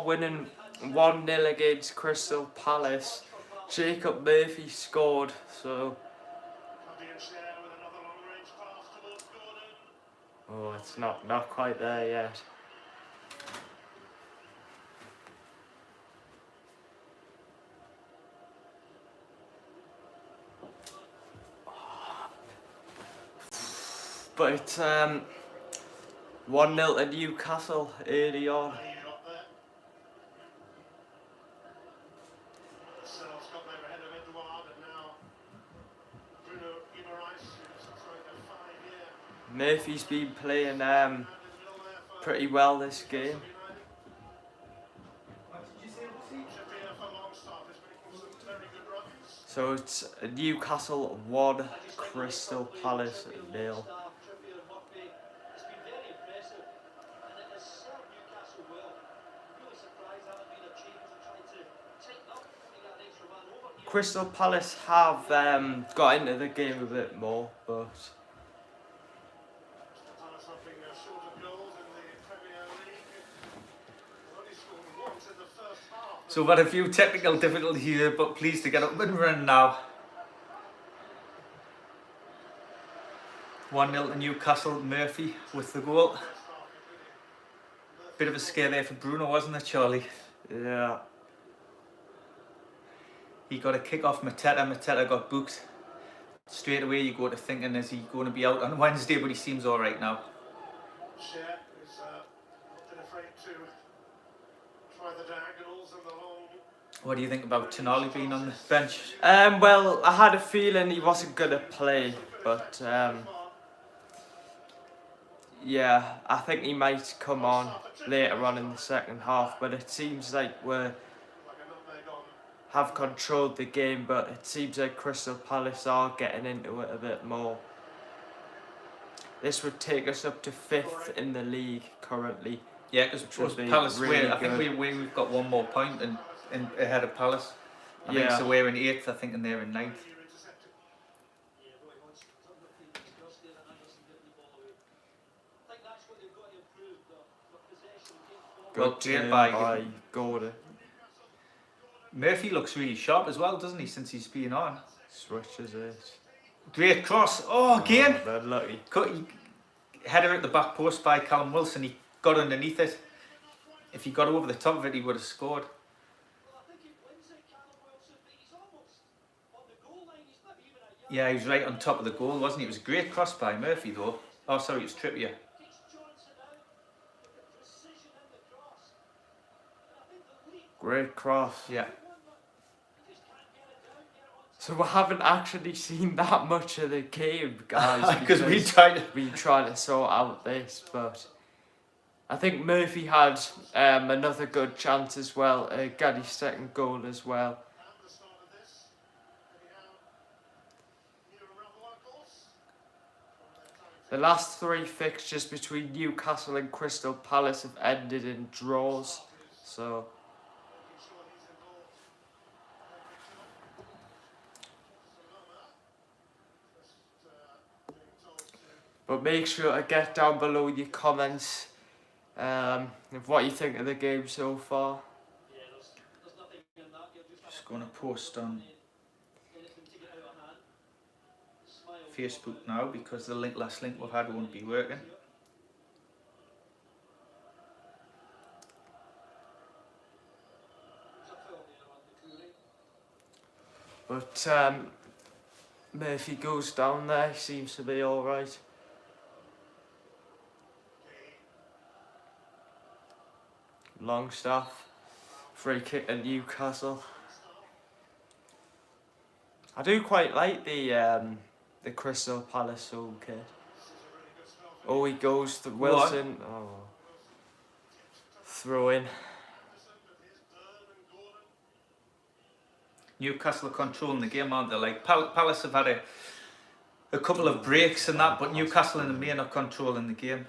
winning 1-0 against Crystal Palace. Jacob Murphy scored, so... Oh, it's not quite there yet. But it's 1-0 to Newcastle early on. Murphy's been playing pretty well this game. So it's Newcastle 1, Crystal Palace 0. Crystal Palace have got into the game a bit more, but so we've had a few technical difficulties here, but pleased to get up and running now. 1-0 to Newcastle, Murphy with the goal. Bit of a scare there for Bruno, wasn't it, Charlie? yeah. He got a kick off Mateta, Mateta got booked. Straight away you go to thinking, is he going to be out on Wednesday, but he seems alright now. What do you think about Tonali being on the bench? Well, I had a feeling he wasn't going to play, but yeah, I think he might come on later on in the second half, but it seems like we have controlled the game, but it seems like Crystal Palace are getting into it a bit more. This would take us up to 5th in the league currently. Yeah, because Palace, really I think we've got one more point in ahead of Palace. I think so. We're in 8th, I think, and they're in 9th. Good turn by Gordon. Murphy looks really sharp as well, doesn't he, since he's been on? Switches it. Great cross. Oh, again! Oh, lucky. Header at the back post by Callum Wilson. He got underneath it. If he got over the top of it, he would have scored. Yeah, he was right on top of the goal, wasn't he? It was a great cross by Murphy, though. Oh, sorry, it was Trippier. Great cross. Yeah. So we haven't actually seen that much of the game, guys, because we trying to sort out this, but I think Murphy had another good chance as well, got his second goal as well. The last 3 fixtures between Newcastle and Crystal Palace have ended in draws, so... But make sure to get down below your comments of what you think of the game so far. Just going to post on Facebook now because the last link we've had won't be working. But Murphy goes down there, seems to be alright. Longstaff, free kick at Newcastle. I do quite like the Crystal Palace home kit. Oh, he goes to Wilson. Oh, throw in. Newcastle are controlling the game, aren't they? Like Palace have had a couple of breaks and that, but Newcastle in the main are controlling the game.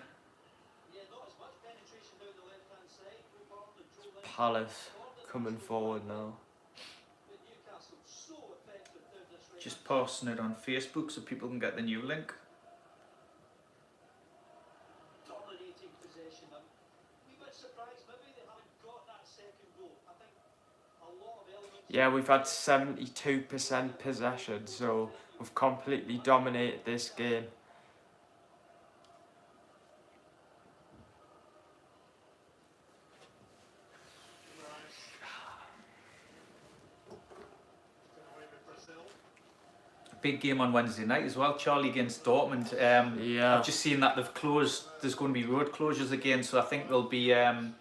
Palace coming forward now. Just posting it on Facebook so people can get the new link. Yeah, we've had 72% possession, so we've completely dominated this game. Big game on Wednesday night as well, Charlie against Dortmund. Yeah. I've just seen that they've closed, there's going to be road closures again, so I think there'll be an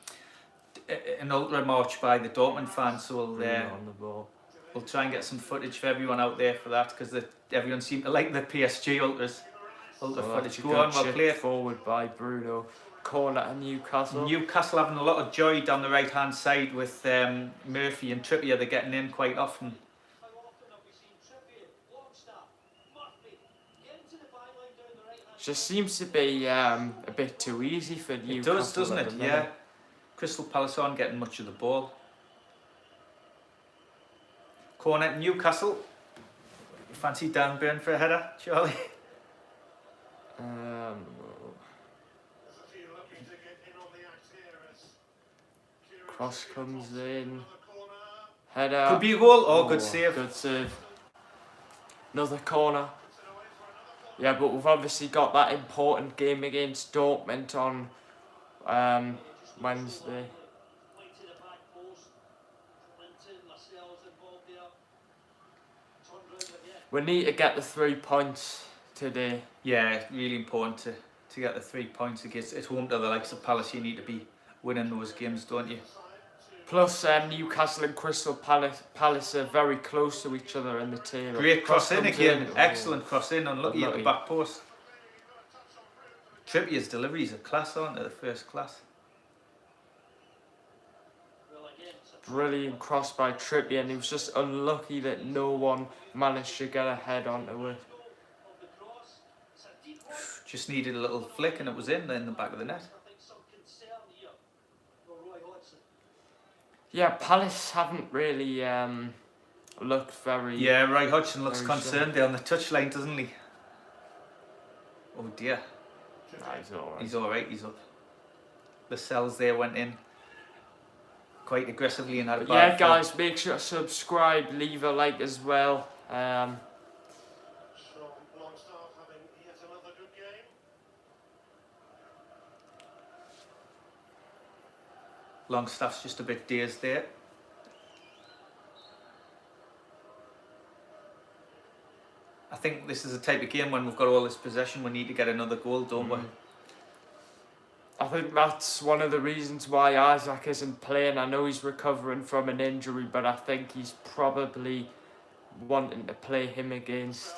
ultra march by the Dortmund fans, so On the ball. we'll try and get some footage for everyone out there for that, because everyone seemed to like the PSG ultras. Ultra footage. Go on, we'll play it. Forward by Bruno. Corner to Newcastle. Newcastle having a lot of joy down the right hand side with Murphy and Trippier. They're getting in quite often. Just seems to be a bit too easy for Newcastle. It does, doesn't it? Yeah. Crystal Palace aren't getting much of the ball. Corner Newcastle. Fancy Dan Burn for a header, Charlie? Cross comes in. Header. Could be a goal. Oh, good save. Good save. Another corner. Yeah, but we've obviously got that important game against Dortmund on Wednesday. We need to get the 3 points today. Yeah, it's really important to get the 3 points against at home to the likes of Palace. You need to be winning those games, don't you? Plus, Newcastle and Crystal Palace are very close to each other in the table. Great cross in again. Excellent cross in. Unlucky at the back post. Trippier's deliveries are class, aren't they? The first class. Brilliant cross by Trippier, and he was just unlucky that no one managed to get a head onto it. Just needed a little flick and it was in the back of the net. Yeah, Palace haven't really looked very... Yeah, Roy Hodgson looks concerned there on the touchline, doesn't he? Oh dear. Nah, he's alright. He's alright, he's up. The cells there went in quite aggressively and had a bad yeah, guys, make sure to subscribe, leave a like as well. Longstaff's just a bit dazed there. I think this is the type of game when we've got all this possession, we need to get another goal, don't we? I think that's one of the reasons why Isaac isn't playing. I know he's recovering from an injury, but I think he's probably wanting to play him against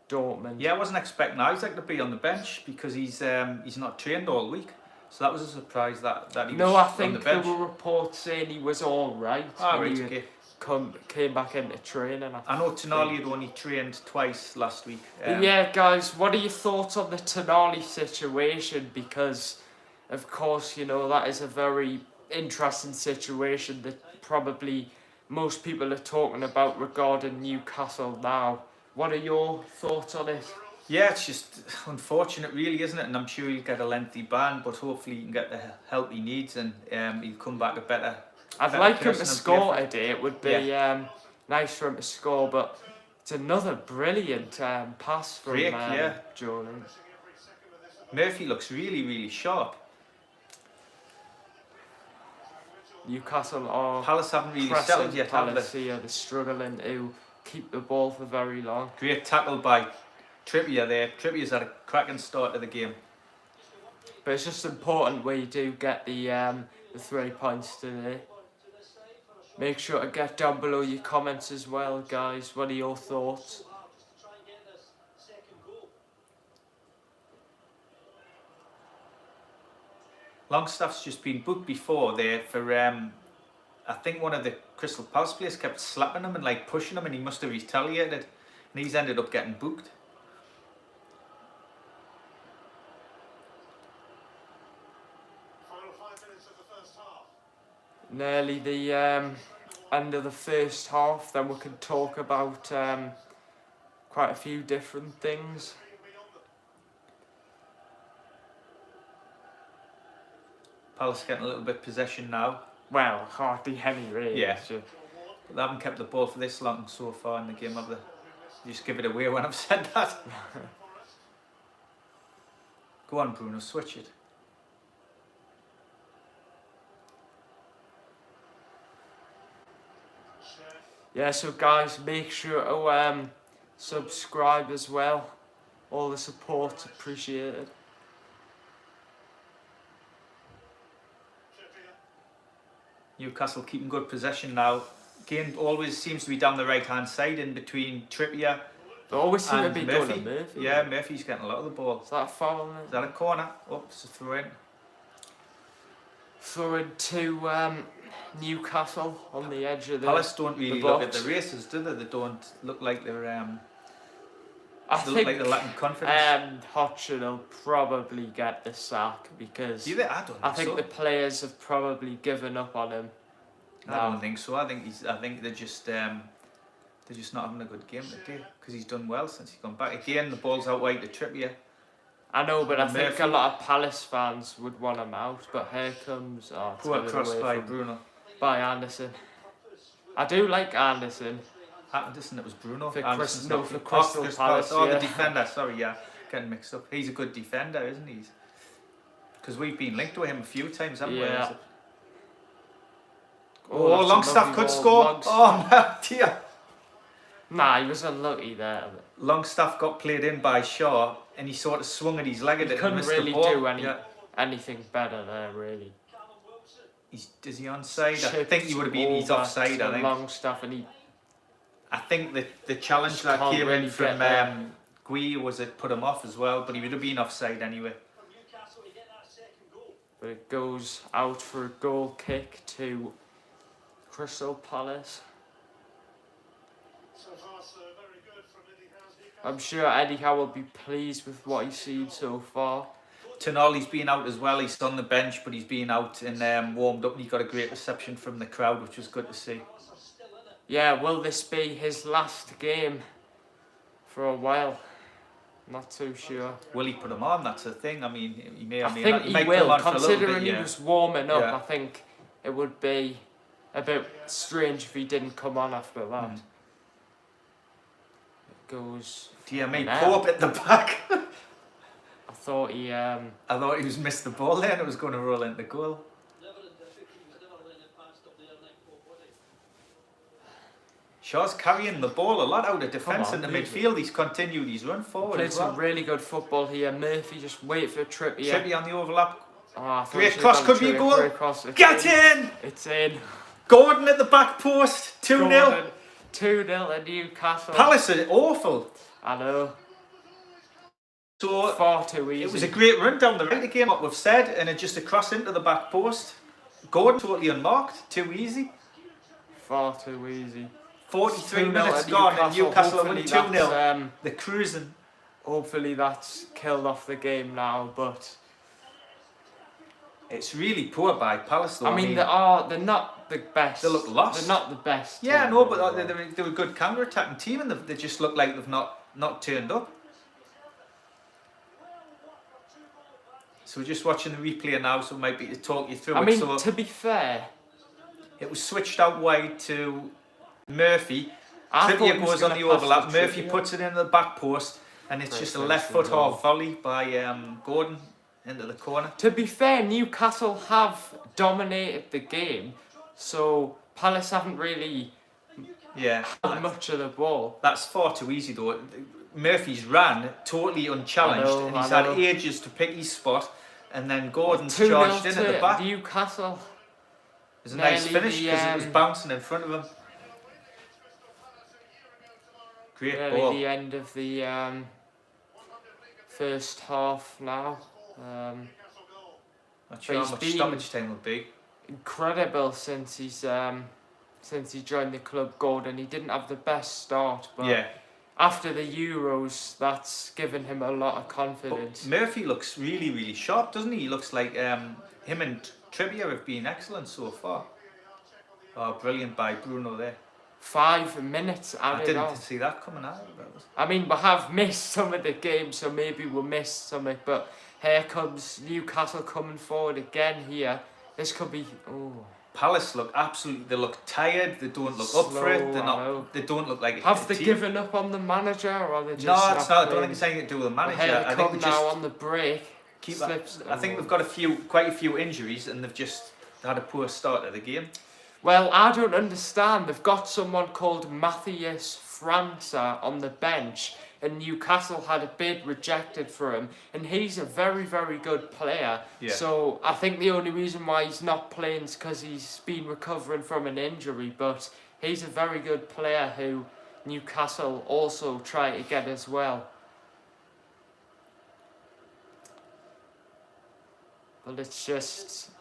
Dortmund. Yeah, I wasn't expecting Isaac to be on the bench because he's not trained all week. So that was a surprise that he was on the bench. No, I think there were reports saying he was all right. Right, okay. Came back into training. I know Tonali had only trained twice last week. Yeah, guys, what are your thoughts on the Tonali situation? Because, of course, you know, that is a very interesting situation that probably most people are talking about regarding Newcastle now. What are your thoughts on it? Yeah, it's just unfortunate really, isn't it? And I'm sure he'll get a lengthy ban, but hopefully he can get the help he needs and he'll come back a better... I'd like him to score today. It would be nice for him to score, but it's another brilliant pass from Jordan. Murphy looks really, really sharp. Newcastle are Palace haven't really settled yet, have they? They're struggling to keep the ball for very long. Great tackle by Trippier there. Trippier's had a cracking start to the game. But it's just important we do get the 3 points today. Make sure to get down below your comments as well, guys. What are your thoughts? Longstaff's just been booked before there for I think one of the Crystal Palace players kept slapping him and like pushing him, and he must have retaliated, and he's ended up getting booked. Nearly the end of the first half, then we can talk about quite a few different things. Palace getting a little bit possession now. well, hardly any really. Yeah. So, They haven't kept the ball for this long so far in the game, have they? You just give it away when I've said that. Go on, Bruno, switch it. yeah, so guys, make sure to subscribe as well. All the support's appreciated. Newcastle keeping good possession now. Game always seems to be down the right hand side in between Trippier They always seem to and be Murphy. going to Murphy. Yeah, Murphy's getting a lot of the ball. Is that a foul? Is that a corner? Oh, it's a throw in. Throwing to Newcastle on the edge of the Palace don't really look at box. the races, do they? They don't look like they're I they look think like they're lacking confidence. Hodgson will probably get the sack because Do you think? I don't think I think so. the players have probably given up on him. I don't think so. I think they're just not having a good game today because he's done well since he's gone back. Again, the ball's out wide to Trippier. I know, but I think Murphy. a lot of Palace fans would want him out. But here comes Poor turn cross away by from- Bruno. by Anderson. I do like Anderson. Anderson, it was Bruno. For Anderson's no, not- for Crystal Palace, Oh, yeah. the defender. Sorry, yeah, getting mixed up. He's a good defender, isn't he? Because we've been linked to him a few times, haven't Yeah. we? Oh, that's a Longstaff lovely could ball. score. Longstaff. Oh my dear. Nah, he was unlucky there. Longstaff got played in by Shaw, and he sort of swung at his leg at He it and couldn't missed really the ball. do Yeah. anything better there, really. Is he onside? I Chipped think he would have been. He's over offside. to I think. Longstaff, and he I think the challenge Just that can't came really in from get there. Gui was it put him off as well, but he would have been offside anyway. but it goes out for a goal kick to Crystal Palace. I'm sure Eddie Howe will be pleased with what he's seen so far. Tonali's been out as well. He's on the bench, but he's been out and warmed up, and he got a great reception from the crowd, which was good to see. Yeah, will this be his last game for a while? Not too sure. Will he put him on? That's the thing. I mean, he may or I may think not. he might put him will, on for a little considering bit, he yeah. was warming up. Yeah. I think it would be a bit strange if he didn't come on after that. It goes. Dear me, now. Pope at the back. I thought he I thought he was missed the ball there and it was going to roll into goal. Shaw's carrying the ball a lot out of defence on, in the leave midfield. He's continued his run forward played as well. some really good football here. Murphy just wait for Trippier. Trippier on the overlap. Oh, I thought Great he should've cross, gone could be a through it, goal. great cross. It's Get in! It's in. Gordon at the back post. 2-0. 2-0 to Newcastle. Palace are awful. I know. So Far too easy. it was a great run down the right again, what we've said, and it just a cross into the back post. Gordon totally unmarked. Too easy. Far too easy. 43 2-0 minutes to gone and Newcastle are Hopefully winning 2-0. that's, They're cruising. Hopefully that's killed off the game now, but It's really poor by Palace though. I mean they're not the best. They look lost. They're not the best. Yeah, team no, in the but world. they were a good counter-attacking team and they just look like they've not turned up. So we're just watching the replay now, so it might be to talk you through I it. mean, So to be fair, it was switched out wide to Murphy. I thought he Trippier was goes on gonna the pass overlap. to Murphy Trippier. puts it in the back post, and it's Great just a finish left foot as well. half volley by Gordon into the corner. To be fair, Newcastle have dominated the game, so Palace haven't really Yeah, had much of the ball. that's far too easy though. Murphy's ran totally unchallenged, I know, and he's I had know. ages to pick his spot, and then Gordon's 2-0 charged in at the to back. Newcastle. It was a nice nearly finish the, because it was bouncing in front of him. Great Nearly ball. the end of the first half now. Not sure how he's much been- stoppage time will be. Incredible since he joined the club, Gordon. He didn't have the best start, but Yeah, after the Euros, that's given him a lot of but confidence. Murphy looks really, really sharp, doesn't he? He looks like him and Trippier have been excellent so far. Oh, brilliant by Bruno there. 5 minutes I added on. didn't see that coming out. I mean, we have missed some of the game, so maybe we'll miss something. But here comes Newcastle coming forward again here. This could be... Oh, Palace look they look tired. They don't look up for it. Slow, They're I not. know. They don't look like Have a they team. given up on the manager, or are they just No, it's not. I don't playing? think it's anything to do with the manager. Here they I come think they now just on the break. I think they've got quite a few injuries, and they've just had a poor start to the game. Well, I don't understand. They've got someone called Matthias França on the bench, and Newcastle had a bid rejected for him, and he's a very, very good player. Yeah. So I think the only reason why he's not playing is because he's been recovering from an injury, but he's a very good player who Newcastle also try to get as well. But it's just...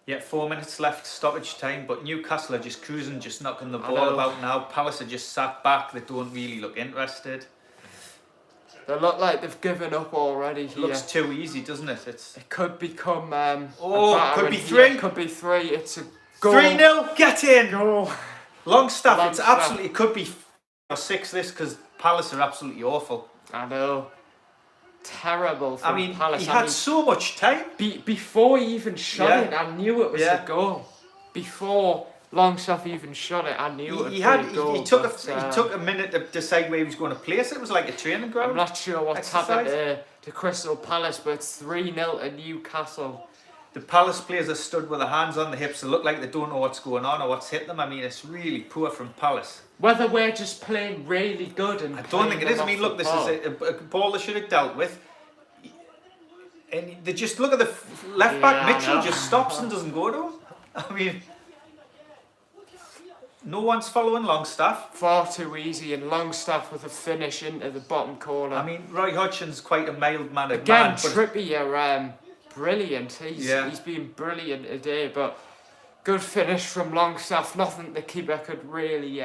Yeah, 4 minutes left, stoppage time, but Newcastle are just cruising, just knocking the I ball know. about now. Palace are just sat back, they don't really look interested. They look like they've given up already here. Looks too easy, doesn't it? It could become could be three. Yeah, could be three. It's a goal. 3-0, get in! Goal. Longstaff, it's Longstaff. absolutely, it could be 6 this, because Palace are absolutely awful. I know. Terrible from I mean, Palace. he had so much time. Before he even shot Yeah. it, I knew it was Yeah. a goal. Before Longstaff even shot it, I knew it would be a goal. He took a minute to decide where he was going to place it. It was like a training ground. I'm not sure what's exercise. happened to Crystal Palace, but it's 3-0 to Newcastle. The Palace players are stood with their hands on the hips. They look like they don't know what's going on or what's hit them. I mean, it's really poor from Palace. Whether we're just playing really good and I don't think it is. I mean, look, this is a ball they should have dealt with. And they just look at the left back. Yeah, Mitchell just stops and doesn't go to him. I mean, no one's following Longstaff. Far too easy, and Longstaff with a finish into the bottom corner. I mean, Roy Hodgson's quite a mild-mannered Again, man. But Trippier, brilliant. He's been brilliant today, but good finish from Longstaff. Nothing the keeper could really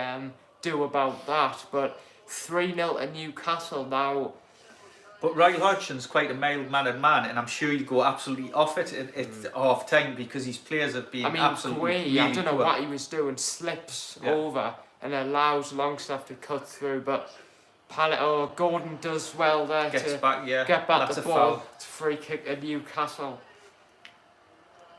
do about that. But 3-0 to Newcastle now. But Roy Hodgson's quite a mild-mannered man, and I'm sure he'll go absolutely off it at half-time because his players have been absolutely really I don't know poor. what he was doing, slips over and allows Longstaff to cut through, but Gordon does well there Gets to back, yeah. get back That's the a ball. foul. It's a free kick at Newcastle.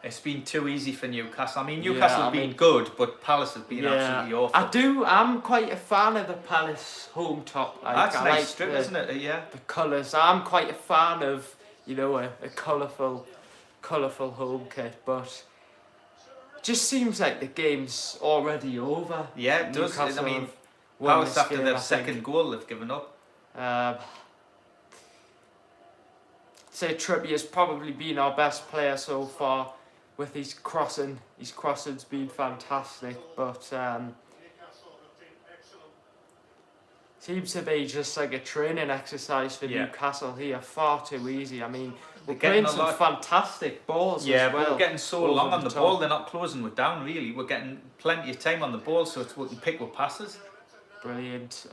It's been too easy for Newcastle. I mean, Newcastle have been good, but Palace have been absolutely awful. I'm quite a fan of the Palace home top. That's I a nice like strip, isn't it? Yeah. The colours. I'm quite a fan of, a colourful home kit, but it just seems like the game's already over. Yeah, it does. Newcastle I mean, have won Palace this after game, their I think. second goal, they've given up. Say Trippier's probably been our best player so far with his crossing. His crossing's been fantastic, but seems to be just like a training exercise for Newcastle here. Far too easy. I mean, we're playing some fantastic balls as well. But we're getting so long on the top. ball, they're not closing it down really. We're getting plenty of time on the ball, so we can pick with passes. Brilliant.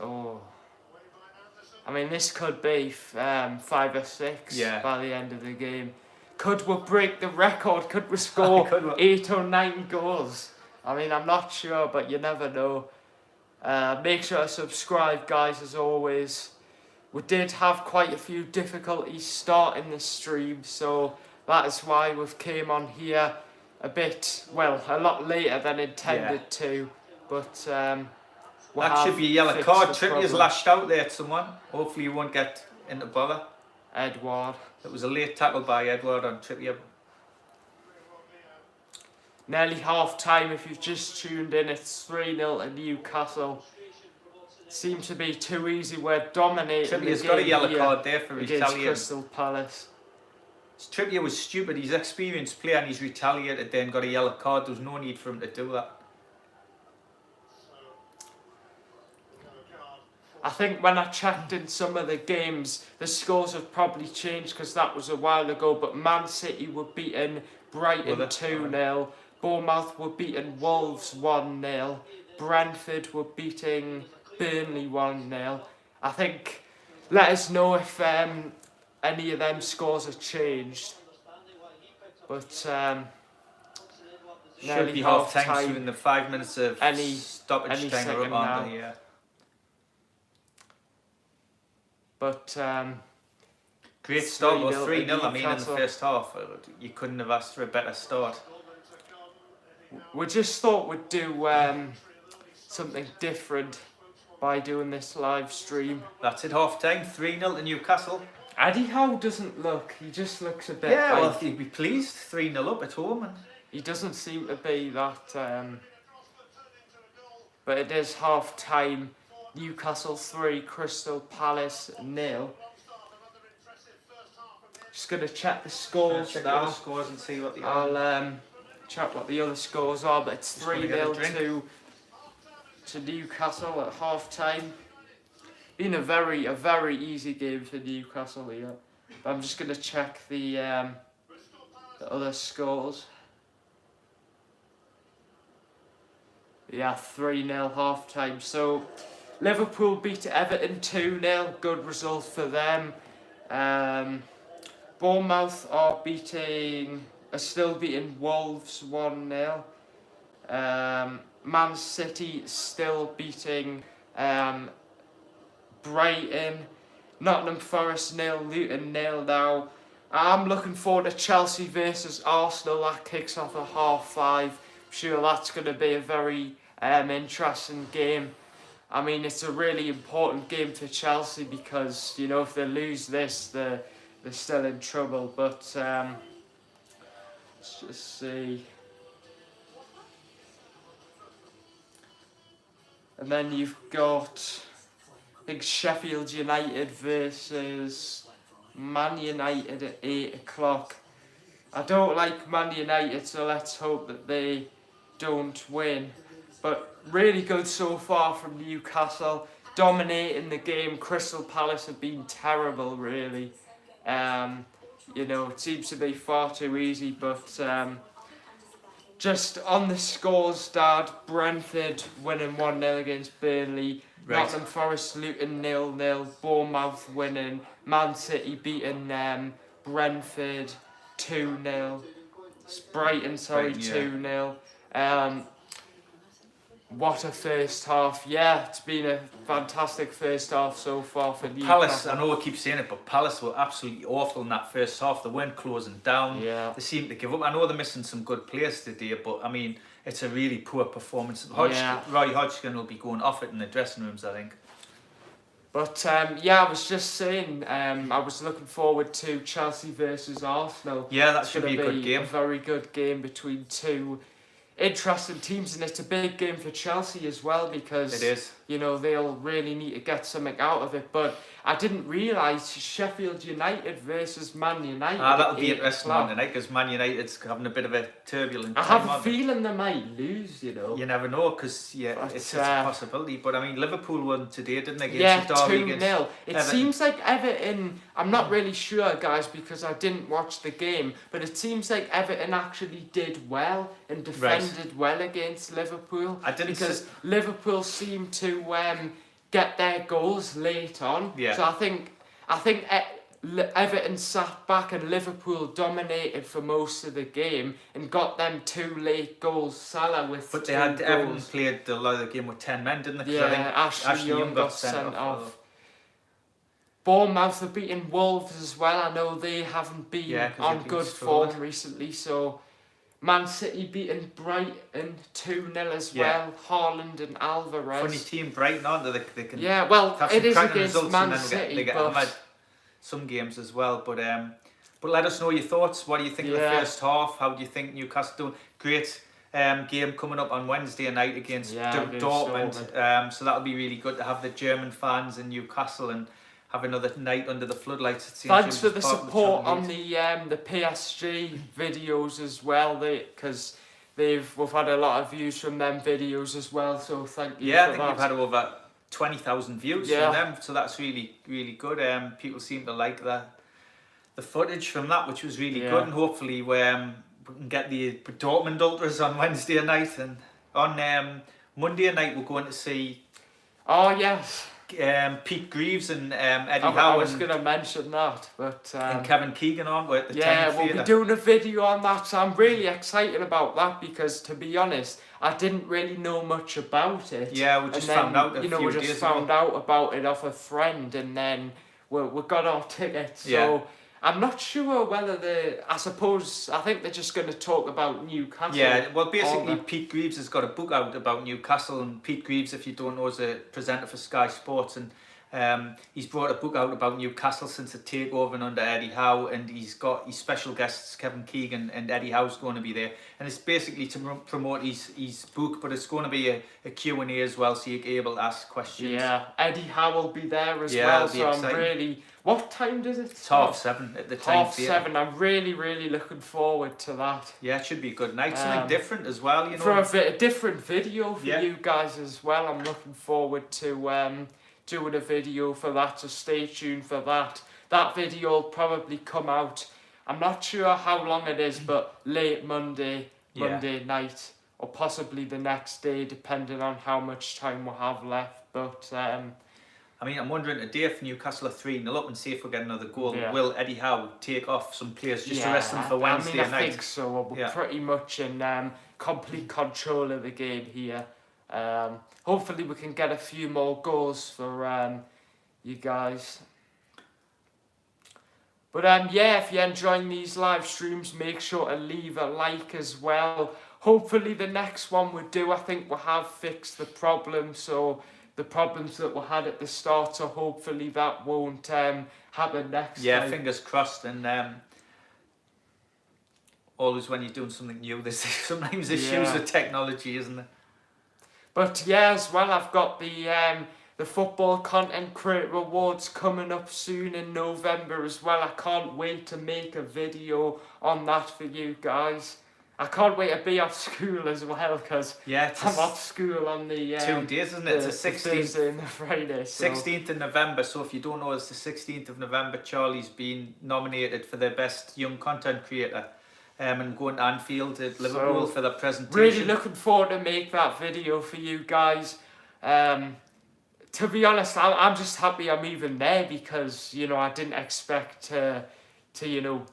I mean, this could be 5 or 6 by the end of the game. Could we break the record? Could we score 8 or 9 goals? I mean, I'm not sure, but you never know. Make sure to subscribe, guys, as always. We did have quite a few difficulties starting the stream, so that is why we've came on here a lot later than intended to. But that should be a yellow card. Trippier's lashed out there at someone. Hopefully you won't get into bother. Edward. It was a late tackle by Edward on Trippier. Nearly half time if you've just tuned in. It's 3-0 to Newcastle. Seems to be too easy. We're dominating. Trippier's got a yellow card there for retaliating. Crystal Palace. Trippier was stupid. He's an experienced player and he's retaliated then got a yellow card. There was no need for him to do that. I think when I checked in some of the games, the scores have probably changed because that was a while ago, but Man City were beaten Brighton 2-0, Bournemouth were beaten Wolves 1-0, Brentford were beating Burnley 1-0. I think, let us know if any of them scores have changed. But should be half time soon. The 5 minutes of stoppage time are up on the But great start, 3-0. I mean, in the first half, you couldn't have asked for a better start. we just thought we'd do something different by doing this live stream. That's it, half time, 3-0 to Newcastle. Eddie Howe doesn't look, he just looks a bit Yeah, like, well, he'd be pleased, 3-0 up at home. And he doesn't seem to be that, but it is half time. Newcastle 3, Crystal Palace 0. Just going to check the scores check now. the scores and see what the other... I'll check what the other scores are, but it's Just gonna get a 3-0 to Newcastle at half time. Been a very easy game for Newcastle here. But I'm just going to check the other scores. Yeah, 3-0 half time. So Liverpool beat Everton 2-0. Good result for them. Bournemouth are still beating Wolves 1-0. Man City still beating Brighton. Nottingham Forest 0, Luton 0 now. I'm looking forward to Chelsea versus Arsenal. That kicks off at 5:30. I'm sure that's going to be a very interesting game. I mean, it's a really important game for Chelsea because, you know, if they lose this, they're still in trouble. But let's just see. And then you've got, I think, Sheffield United versus Man United at 8 o'clock. I don't like Man United, so let's hope that they don't win. But really good so far from Newcastle, dominating the game. Crystal Palace have been terrible, really. You know, it seems to be far too easy, but just on the scores, Dad, Brentford winning 1-0 against Burnley, Right. Nottingham Forest, Luton 0-0, Bournemouth winning, Man City beating Brentford 2-0, Brighton, sorry, Brighton, yeah. 2-0. What a first half. Yeah, it's been a fantastic first half so far for Newcastle. Palace, I know I keep saying it, but Palace were absolutely awful in that first half. They weren't closing down. Yeah. They seemed to give up. I know they're missing some good players today, but I mean, it's a really poor performance. Yeah. Roy Hodgson will be going off it in the dressing rooms, I think. But yeah, I was just saying, I was looking forward to Chelsea versus Arsenal. Yeah, that It's should gonna be a good game. A very good game between two interesting teams, and it's a big game for Chelsea as well because It is. you know, they'll really need to get something out of it. But I didn't realise Sheffield United versus Man United. That'll be 8 interesting o'clock. one tonight because Man United's having a bit of a turbulent I time. have a aren't they? feeling they might lose, you know. You never know because But, it's a possibility. But I mean, Liverpool won today, didn't they? Against Yeah, Derby 2-0. against It Everton. seems like Everton, I'm not really sure, guys, because I didn't watch the game, but it seems like Everton actually did well and defended well against Liverpool. I didn't because Liverpool seemed to get their goals late on. Yeah. So I think Everton sat back and Liverpool dominated for most of the game and got them 2 late goals. Salah with But 2 they had Everton goals. played the lot of the game with 10 men, didn't they? 'Cause Yeah, I think Ashley Young got sent off. Bournemouth have beaten Wolves as well. I know they haven't been 'cause on they've been good struggled. form recently. So, Man City beating Brighton 2-0 as Yeah. well. Haaland and Alvarez. Funny team, Brighton, aren't they? They can Yeah, well, have it some is cracking against results Man and then City, they get but hammered some games as well. But let us know your thoughts. What do you think of the Yeah. first half? How do you think Newcastle doing? Great game coming up on Wednesday night against against Dortmund. So that'll be really good to have the German fans in Newcastle and have another night under the floodlights. It seems thanks to for be the part of support on Champions the PSG videos as well. Because we've had a lot of views from them videos as well. So thank you Yeah, I for think that. we've had over 20,000 views Yeah. from them, so that's really, really good. People seem to like the footage from that, which was really Yeah. good, and hopefully we can get the Dortmund Ultras on Wednesday night, and on Monday night we're going to see Oh yes, Pete Greaves and Eddie I Howe was and, going to mention that, but and Kevin Keegan on at the yeah, Tiny we'll be Theatre. doing a video on that. So I'm really excited about that because, to be honest, I didn't really know much about it. Yeah, we just found out a we few just days found ago. out about it off a friend, and then we got our tickets. So Yeah. I'm not sure whether I think they're just going to talk about Newcastle. Yeah, well, basically, aren't Pete Greaves has got a book out about Newcastle, and Pete Greaves, if you don't know, is a presenter for Sky Sports, and he's brought a book out about Newcastle since the takeover and under Eddie Howe, and he's got his special guests, Kevin Keegan and Eddie Howe's going to be there, and it's basically to promote his book, but it's going to be a Q&A as well, so you're able to ask questions. Yeah, Eddie Howe will be there as Yeah, well, it'll be so exciting. I'm really... What time does it It's start? 7:30 at the time. 7:30. I'm really, really looking forward to that. Yeah, it should be a good night. Something different as well, you know. For a different video for Yeah. you guys as well. I'm looking forward to doing a video for that, so stay tuned for that. That video will probably come out, I'm not sure how long it is, but late Monday night, or possibly the next day, depending on how much time we have left. But I mean, I'm wondering, today if Newcastle are 3-0 up and see if we get another goal, Yeah. will Eddie Howe take off some players just to rest them for Wednesday I night? think so. We're Yeah. pretty much in complete control of the game here. Hopefully we can get a few more goals for you guys. But yeah, if you're enjoying these live streams, make sure to leave a like as well. Hopefully the next one we do, I think we have fixed the problem, so the problems that we had at the start, so hopefully that won't happen next Yeah, time. fingers crossed. And always when you're doing something new, there's sometimes issues with technology, isn't there? But yeah, as well, I've got the football content creator awards coming up soon in November as well. I can't wait to make a video on that for you guys. I can't wait to be off school as well, because Yeah, I'm off school on the 2 days, isn't it? It's the the 16th. Thursday and the Friday. So. 16th of November, so if you don't know, it's the 16th of November. Charlie's been nominated for the best young content creator, and going to Anfield at Liverpool for the presentation. Really looking forward to make that video for you guys. To be honest, I'm just happy I'm even there, because you know I didn't expect to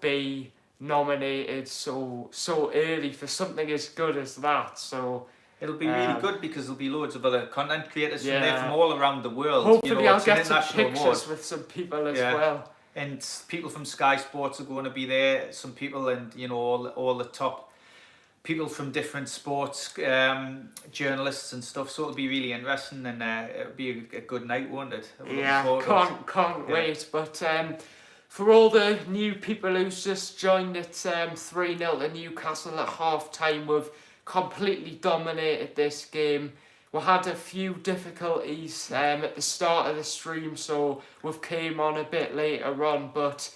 be nominated so early for something as good as that. So. It'll be really good, because there'll be loads of other content creators from Yeah. there from all around the world. Hopefully I'll it's an get some international pictures award. with some people as Yeah. well. And people from Sky Sports are going to be there. Some people, and all the top people from different sports, journalists and stuff. So it'll be really interesting, and it'll be a good night, won't it? I'm looking Yeah, forward to it. can't Yeah. wait. But for all the new people who's just joined, it's 3-0 to Newcastle at half time. We've completely dominated this game. We had a few difficulties at the start of the stream, so we've came on a bit later on, but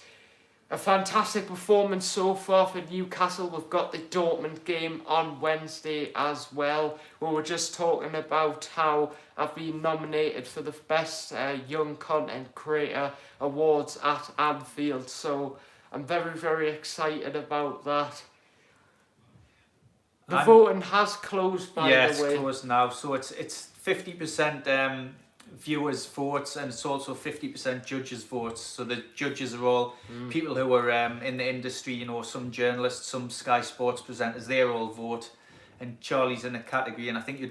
a fantastic performance so far for Newcastle. We've got the Dortmund game on Wednesday as well. We were just talking about how I've been nominated for the best young content creator awards at Anfield, so I'm very, very excited about that. The voting has closed, by the way. it's closed now. So it's 50% viewers' votes, and it's also 50% judges' votes. So the judges are all people who are in the industry, some journalists, some Sky Sports presenters, they all vote. And Charlie's in a category, and I think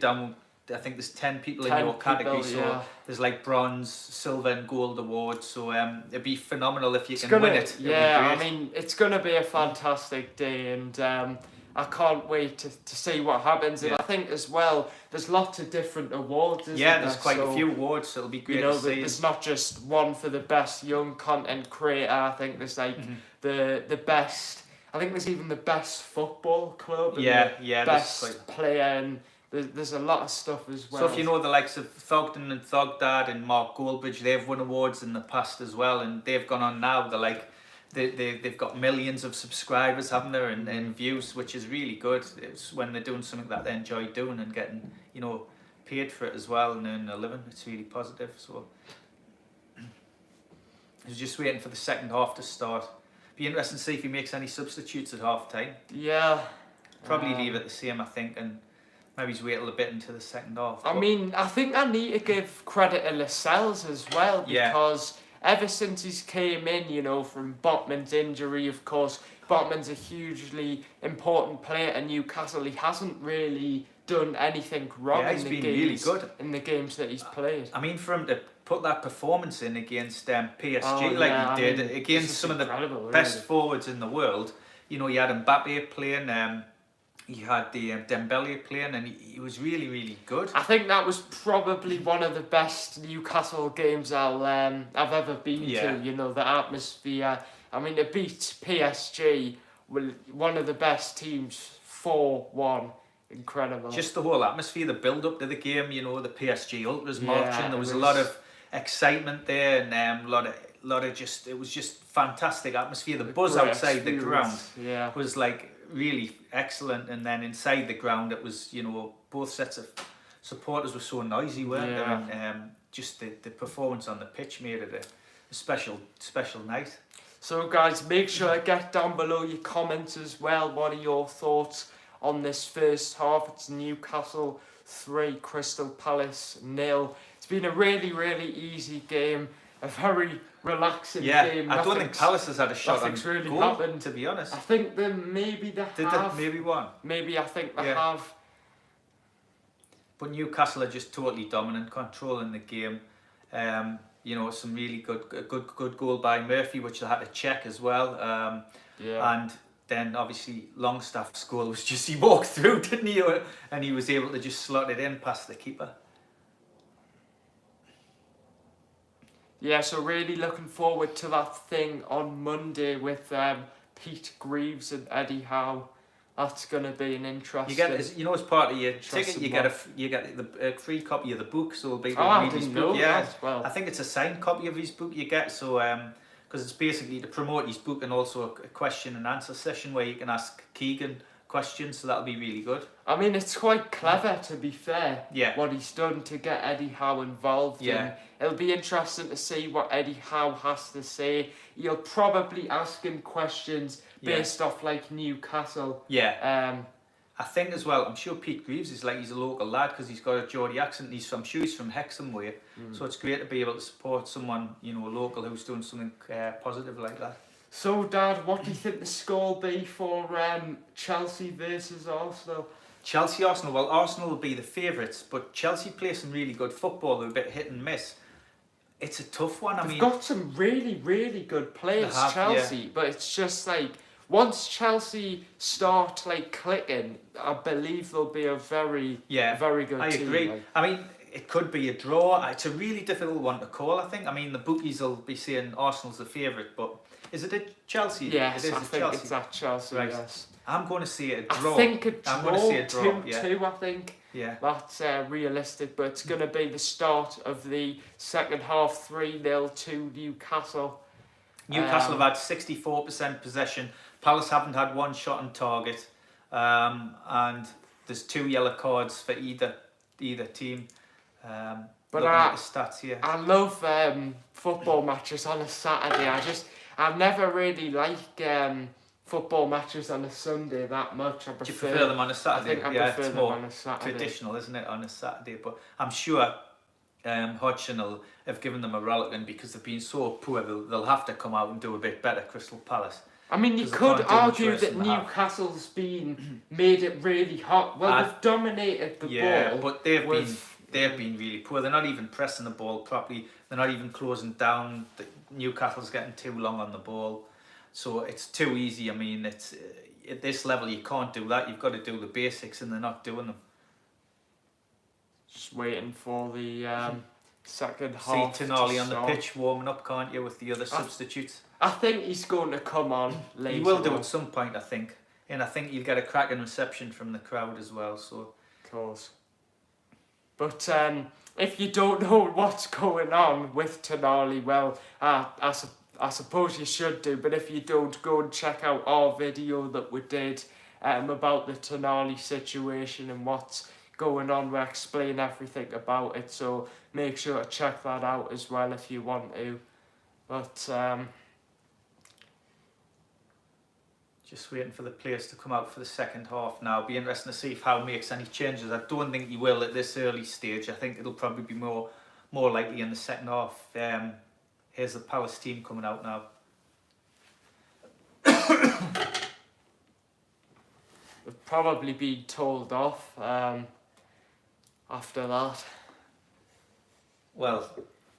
I think there's 10 people in your category, so there's like bronze, silver and gold awards, so it'd be phenomenal if you can win it. Yeah, I mean, it's going to be a fantastic day, and I can't wait to see what happens. And I think as well, there's lots of different awards, isn't there? There's quite a few awards, so it'll be great to see. There's not just one for the best young content creator. I think there's like the best, I think there's even the best football club, and the best player, and there's a lot of stuff as well. So if you know the likes of Thogden and Thogdad and Mark Goldbridge, they've won awards in the past as well, and they've gone on now. They're like, they've got millions of subscribers, haven't they, and views, which is really good. It's when they're doing something that they enjoy doing and getting, paid for it as well and earning a living. It's really positive. So I was just waiting for the second half to start. Be interesting to see if he makes any substitutes at half time. Yeah. Probably leave it the same, I think, and maybe he's wait a little bit into the second half. I mean, I think I need to give credit to Lascelles as well, because ever since he's came in, from Botman's injury, of course, Botman's a hugely important player in Newcastle. He hasn't really done anything wrong Yeah, he's in the been games really good. in the games that he's played. I mean, for him to put that performance in against PSG Oh, he did, against some of the best forwards in the world, you know, you had Mbappe playing, you had the Dembele playing, and he was really, really good. I think that was probably one of the best Newcastle games I've ever been to. You know, the atmosphere. I mean, to beat PSG, one of the best teams, 4-1. Incredible. Just the whole atmosphere, the build up to the game, you know, the PSG ultras marching. There was a lot of excitement there, and a lot of just, it was just fantastic atmosphere. The buzz outside the ground was like really excellent, and then inside the ground it was, you know, both sets of supporters were so noisy, weren't they? And just the performance on the pitch made it a special night. So guys, make sure to get down below your comments as well. What are your thoughts on this first half? It's Newcastle 3, Crystal Palace 0. It's been a really, really easy game, a very relaxing game. I don't think Palace has had a shot on really goal, happened. to be honest. I think maybe they have. Maybe one. Maybe I think they have. But Newcastle are just totally dominant, controlling the game. You know, some really good goal by Murphy, which they had to check as well. And then obviously Longstaff's goal was just, he walked through, didn't he? And he was able to just slot it in past the keeper. Yeah, so really looking forward to that thing on Monday with Pete Greaves and Eddie Howe. That's going to be an interesting. You know, as part of your ticket, you get a free copy of the book. So it'll be I read his didn't book. know that as well. I think it's a signed copy of his book you get. So because it's basically to promote his book, and also a question and answer session where you can ask Keegan questions. So that'll be really good. I mean, it's quite clever, to be fair. Yeah. What he's done to get Eddie Howe involved. Yeah. It'll be interesting to see what Eddie Howe has to say. He'll probably ask him questions based off like Newcastle. Yeah. I think as well, I'm sure Pete Greaves is he's a local lad because he's got a Geordie accent. I'm sure he's from Hexham way. So it's great to be able to support someone, you know, local who's doing something positive like that. So, Dad, what do you think the score will be for Chelsea versus Arsenal? Chelsea-Arsenal, well, Arsenal will be the favourites, but Chelsea play some really good football. They're a bit hit and miss. It's a tough one. They've got some really, really good players, Chelsea, but it's just like, once Chelsea start like clicking, I believe they'll be a very good team. I agree. I mean, it could be a draw. It's a really difficult one to call, I think. I mean, the bookies will be saying Arsenal's the favourite, but is it at Chelsea? Yes, it is I think Chelsea. It's at Chelsea, right. Yes. I'm going to say a draw. I think a draw, I'm going to say a draw. 2-2, I think. Yeah. That's realistic, but it's going to be the start of the second half, 3-0 to Newcastle. Newcastle have had 64% possession. Palace haven't had one shot on target. And there's 2 yellow cards for either team. But at the stats here. I love football matches on a Saturday. I never really like football matches on a Sunday that much. Do you prefer them on a Saturday? I think I prefer them on a Saturday. Traditional, isn't it, on a Saturday? But I'm sure Hodgson will have given them a rollicking because they've been so poor. They'll have to come out and do a bit better, Crystal Palace. I mean, you could argue that Newcastle's been made it really hot. Well, they've dominated the ball. Yeah, but they've been really poor. They're not even pressing the ball properly. They're not even closing down. Newcastle's getting too long on the ball. So it's too easy. I mean, it's at this level you can't do that. You've got to do the basics, and they're not doing them. Just waiting for the second half. See Tonali on the pitch warming up, can't you, with the other substitutes? I think he's going to come on later. He will do at some point, I think. And I think you'll get a cracking reception from the crowd as well. So. Of course. But if you don't know what's going on with Tonali, well, I suppose you should do. But if you don't, go and check out our video that we did about the Tonali situation and what's going on. We explain everything about it. So make sure to check that out as well if you want to. But just waiting for the players to come out for the second half now. Be interesting to see if Howe makes any changes. I don't think he will at this early stage. I think it'll probably be more likely in the second half. Here's the Palace team coming out now. they've probably been told off after that. Well,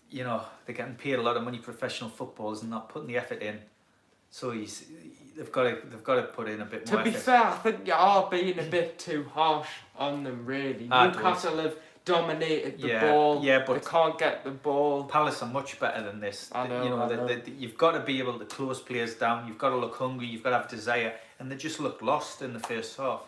you know, they're getting paid a lot of money, professional footballers, and not putting the effort in. So they've got to put in a bit more To be effort. fair, I think you are being a bit too harsh on them, really. Newcastle have dominated the ball. Yeah, but they can't get the ball. Palace are much better than this. I know, you know, I know. you've got to be able to close players down. You've got to look hungry. You've got to have desire, and they just looked lost in the first half.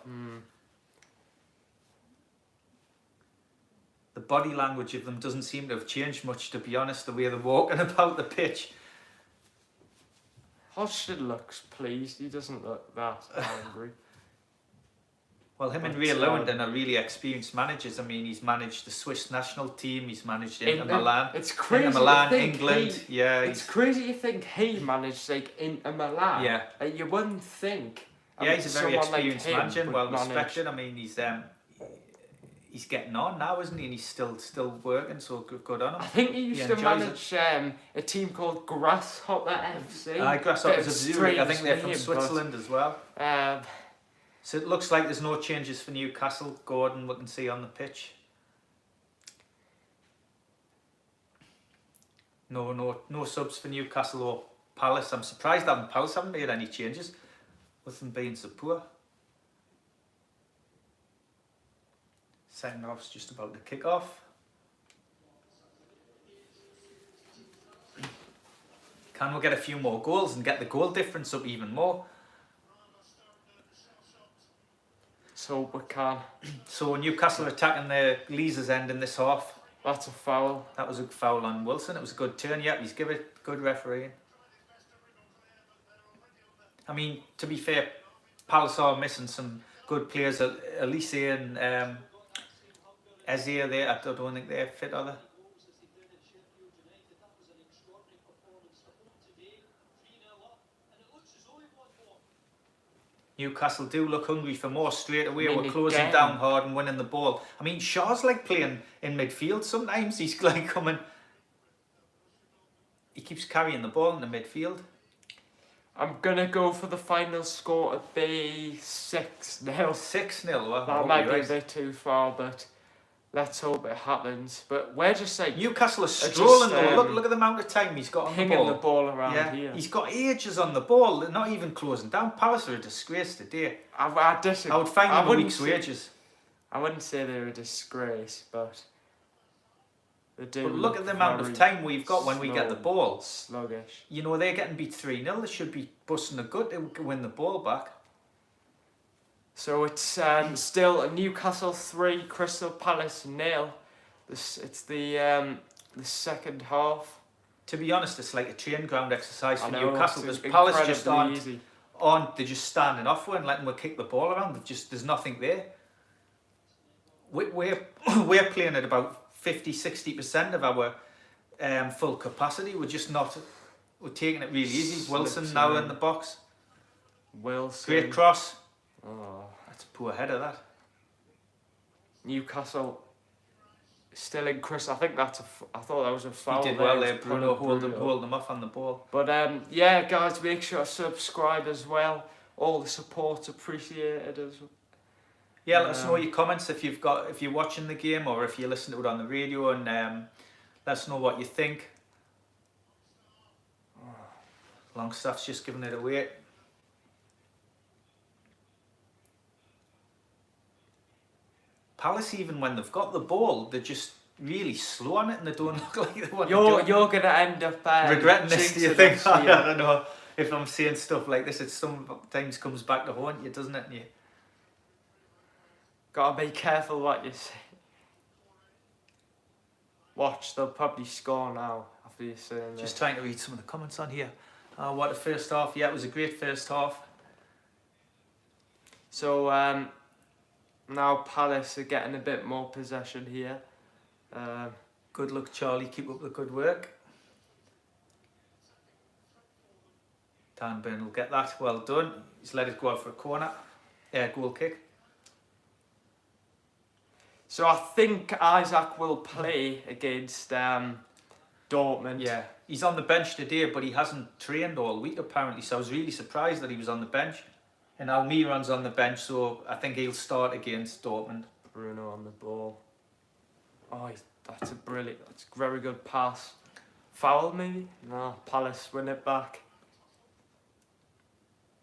The body language of them doesn't seem to have changed much, to be honest. The way they're walking about the pitch. Hodgson looks pleased. He doesn't look that angry. Well, him and Ray Lewington are really experienced managers. I mean, he's managed the Swiss national team. He's managed Inter Milan. It's crazy. Inter Milan, to think England. It's crazy to think he managed like Inter Milan. Yeah. You wouldn't think. Yeah, he's a very experienced like manager, would well manage. respected. I mean, he's getting on now, isn't he? And he's still working. So good on him. I think he used to enjoys manage a team called Grasshopper FC. Grasshoppers of Zurich. I think they're from name, Switzerland as well. but, So it looks like there's no changes for Newcastle. Gordon, we can see on the pitch. No subs for Newcastle or Palace. I'm surprised that Palace haven't made any changes with them being so poor. Second half's just about to kick off. Can we get a few more goals and get the goal difference up even more? so we can. So Newcastle are attacking the Leazer's end in this half. That's a foul. That was a foul on Wilson. It was a good turn. Yeah, he's given it good refereeing. I mean, to be fair, Palace are missing some good players. Elise and Eze are there. I don't think they're fit, are they? Newcastle do look hungry for more straight away. We're closing down hard and winning the ball. I mean, Shaw's like playing in midfield sometimes. He's like coming. He keeps carrying the ball in the midfield. I'm gonna go for the final score to be 6-0. 6-0. Well, That might be a bit too far, but let's hope it happens. But we're just like Newcastle are strolling just, though. Look at the amount of time he's got on the pinging ball. the ball around Yeah, here. he's got ages on the ball. They're not even closing down. Palace are a disgrace today. I disagree. I would find them a wouldn't week's say- wages. I wouldn't say they're a disgrace, but they do. But look at the amount of time we've got when we get the ball. Sluggish. You know, they're getting beat 3-0. They should be busting a gut to win the ball back. So it's still Newcastle 3, Crystal Palace 0. It's the second half. To be honest, it's like a training ground exercise for I know, Newcastle it's because Palace just incredibly easy. they're just standing off and letting them kick the ball around. There's nothing there. We're playing at about 50-60% of our full capacity. We're taking it really easy. Wilson Slips now in. in the box. Wilson. Great cross. Oh. That's a poor header, that. Newcastle still in Chris. I think I thought that was a foul. He did well It there, was Bruno, Bruno. hold them off on the ball. But yeah, guys, make sure to subscribe as well. All the support's appreciated as well. Yeah, let us know your comments if you're watching the game or if you listen to it on the radio, and let us know what you think. Longstaff's just giving it away. Palace, even when they've got the ball, they're just really slow on it and they don't look like they want to do it. You're gonna end up Regretting this, do you jinxing think? us I here. don't know. If I'm saying stuff like this, it sometimes comes back to haunt you, doesn't it? And you Gotta be careful what you say. Watch, they'll probably score now after you saying just that. trying to read some of the comments on here. What a first half. Yeah, it was a great first half. So now Palace are getting a bit more possession here. Good luck, Charlie. Keep up the good work. Tanburn will get that. Well done. He's let it go out for a corner. Goal kick. So I think Isaac will play against Dortmund. Yeah, he's on the bench today, but he hasn't trained all week apparently. So I was really surprised that he was on the bench. And Almiron's on the bench, so I think he'll start against Dortmund. Bruno on the ball. Oh, that's a very good pass. Foul maybe? No, Palace win it back.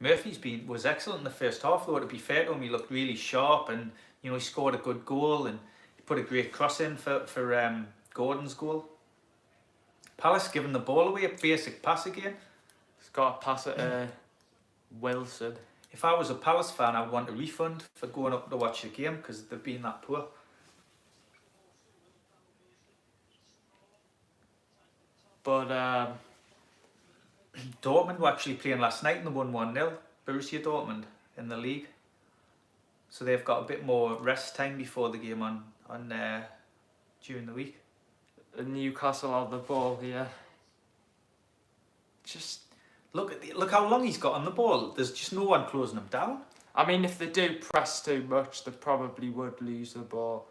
Murphy's was excellent in the first half, though. To be fair to him, he looked really sharp, and he scored a good goal, and he put a great cross in for Gordon's goal. Palace giving the ball away, a basic pass again. He's got a pass at Wilson. If I was a Palace fan, I'd want a refund for going up to watch the game because they've been that poor. But Dortmund were actually playing last night and they won 1-0. Borussia Dortmund in the league. So they've got a bit more rest time before the game on during the week. Newcastle on the ball here. Just look how long he's got on the ball. There's just no one closing him down. I mean, if they do press too much, they probably would lose the ball.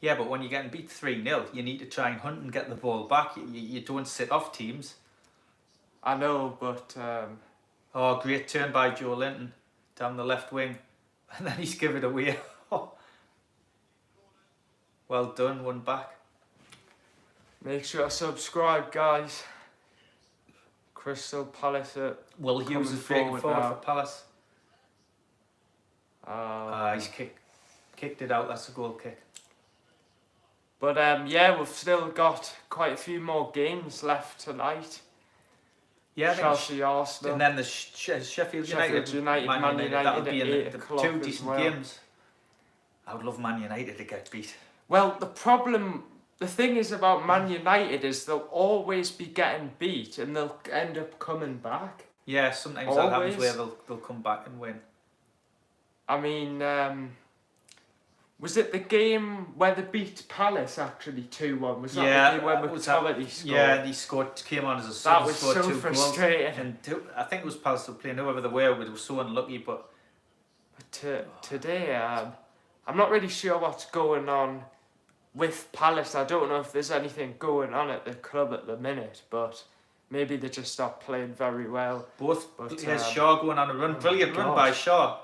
Yeah, but when you're getting beat 3-0, you need to try and hunt and get the ball back. You don't sit off teams. I know, but oh, great turn by Joe Linton down the left wing, and then he's given it away. Well done, one back. Make sure to subscribe, guys. Crystal Palace Will Hughes is breaking forward now for Palace. He's kicked it out. That's a goal kick. But yeah, we've still got quite a few more games left tonight. Yeah, Chelsea, Arsenal, and then the Sheffield United, Man United that'll be at in 8 the o'clock two as decent well. games. I would love Man United to get beat. Well, the thing is about Man United is they'll always be getting beat and they'll end up coming back. Yeah, sometimes that happens Always. where they'll come back and win. I mean, was it the game where they beat Palace actually 2-1? Was that the game where McTominay scored? Yeah, he came on as a sub. That was scored so 2 goals. frustrating. And I think it was Palace who were playing whoever they were. They were so unlucky, but today, I'm not really sure what's going on with Palace. I don't know if there's anything going on at the club at the minute, but maybe they just stopped playing very well. But here's Shaw going on a run. Brilliant run by Shaw.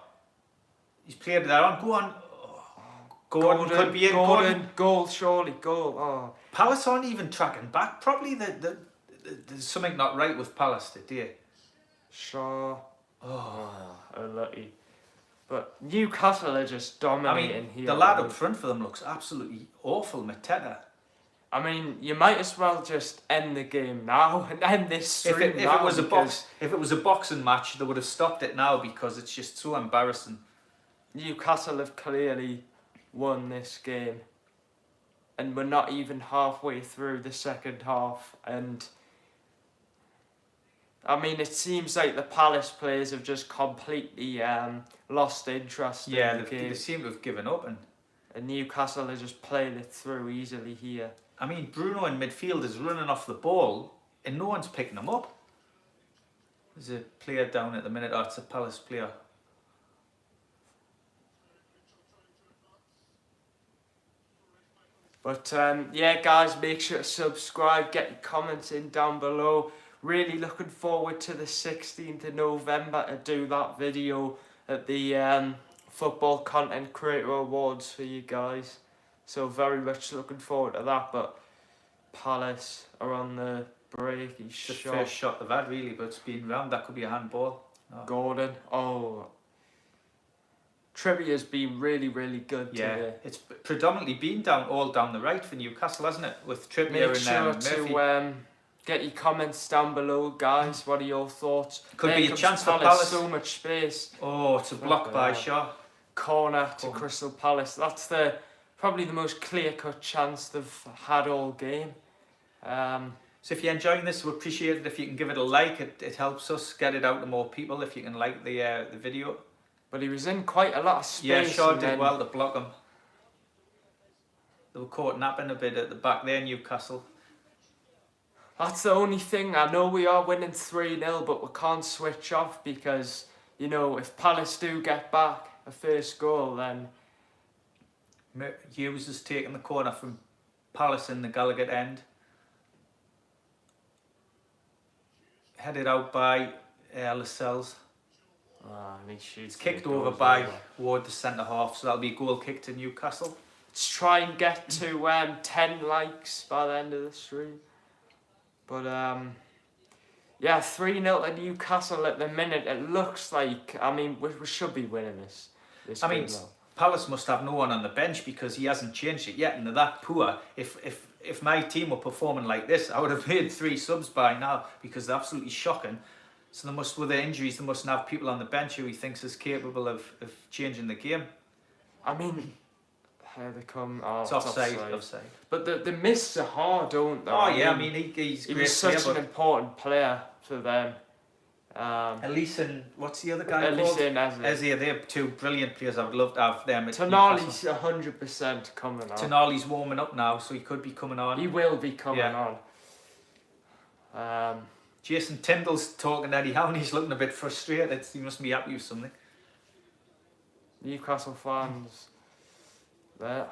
He's played that on. Go on. Gordon could be in. Gordon. Goal, surely, goal. Oh. Palace aren't even tracking back. Probably there's something not right with Palace today. Shaw. Unlucky. But Newcastle are just dominating here. The lad up front for them looks absolutely awful, Mateta. I mean, you might as well just end the game now and end this stream if it was a boxing match, they would have stopped it now because it's just so embarrassing. Newcastle have clearly won this game, and we're not even halfway through the second half, and I mean, it seems like the Palace players have just completely lost interest in the game. They seem to have given up, and Newcastle are just playing it through easily here. I mean, Bruno in midfield is running off the ball and no one's picking him up. There's a player down at the minute. Oh, it's a Palace player. But yeah, guys, make sure to subscribe, get your comments in down below. Really looking forward to the 16th of November to do that video at the Football Content Creator Awards for you guys. So very much looking forward to that. But Palace are on the break. He's The shot. first shot they've had really, but it's been round. That could be a handball. Oh. Gordon. Oh. Trippier's been really, really good today. It's predominantly been all down the right for Newcastle, hasn't it? With Trippier Make and sure Murphy. to get your comments down below, guys. What are your thoughts? Could There be a comes chance for Palace. So much space. Oh, it's a block by Shaw. Corner to Crystal Palace. That's probably the most clear-cut chance they've had all game. So if you're enjoying this, we appreciate it if you can give it a like. It helps us get it out to more people if you can like the video. But he was in quite a lot of space. Yeah, Shaw did well to block him. They were caught napping a bit at the back there, Newcastle. That's the only thing. I know we are winning 3-0, but we can't switch off because, you know, if Palace do get back a first goal, then... Hughes has taken the corner from Palace in the Gallagher end. Headed out by Lascelles. And he shoots. It's kicked and it over goes by over. Ward, the centre half, so that'll be a goal kick to Newcastle. Let's try and get to 10 likes by the end of the stream. But yeah, 3-0 to Newcastle at the minute. It looks like, I mean, we should be winning this I mean, game now. Palace must have no one on the bench because he hasn't changed it yet, and they're that poor. If my team were performing like this, I would have made 3 subs by now because they're absolutely shocking. So they must, with their injuries, they mustn't have people on the bench who he thinks is capable of changing the game. I mean, here they come. Oh, It's offside. But the misses are hard, don't they? Oh yeah, I mean he's he great was such player, an important player for them. Elise and what's the other guy Elise called? and Eze. They're 2 brilliant players. I would love to have them. Tonali's 100% coming on. Tonali's warming up now, so he could be coming on. He will be coming on. Jason Tyndall's talking anyhow, and he's looking a bit frustrated. He must be happy with something. Newcastle fans there.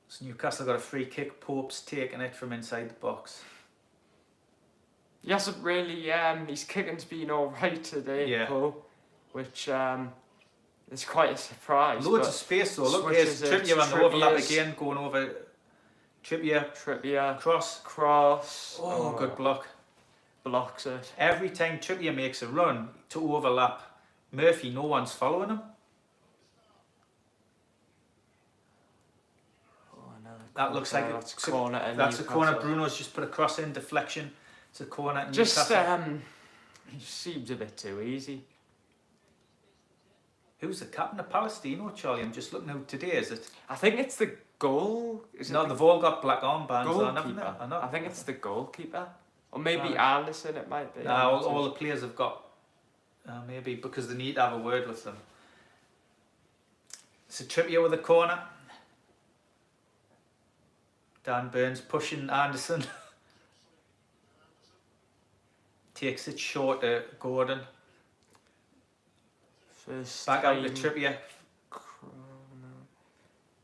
So Newcastle got a free kick. Pope's taking it from inside the box. He hasn't really, his kicking's been alright today, Pope, which is quite a surprise. Loads of space though. Look, here's Trippier on the overlap again, going over Trippier, cross. Oh, good block. Blocks it. Every time Trippier makes a run to overlap Murphy, no one's following him. That looks like that's a corner. That's a corner. Bruno's just put a cross in, deflection. It's a corner. Just Newcastle. seems a bit too easy. Who's the captain of Palestino, Charlie? I'm just looking out today. Is it? I think it's the goal. They've all got black armbands on, haven't they? I think it's the goalkeeper, or maybe Anderson. It might be. No, all the players have got. Maybe because they need to have a word with them. It's a Trippier with a corner. Dan Burns pushing Anderson. Takes it short to Gordon. First back time. out to Trippier.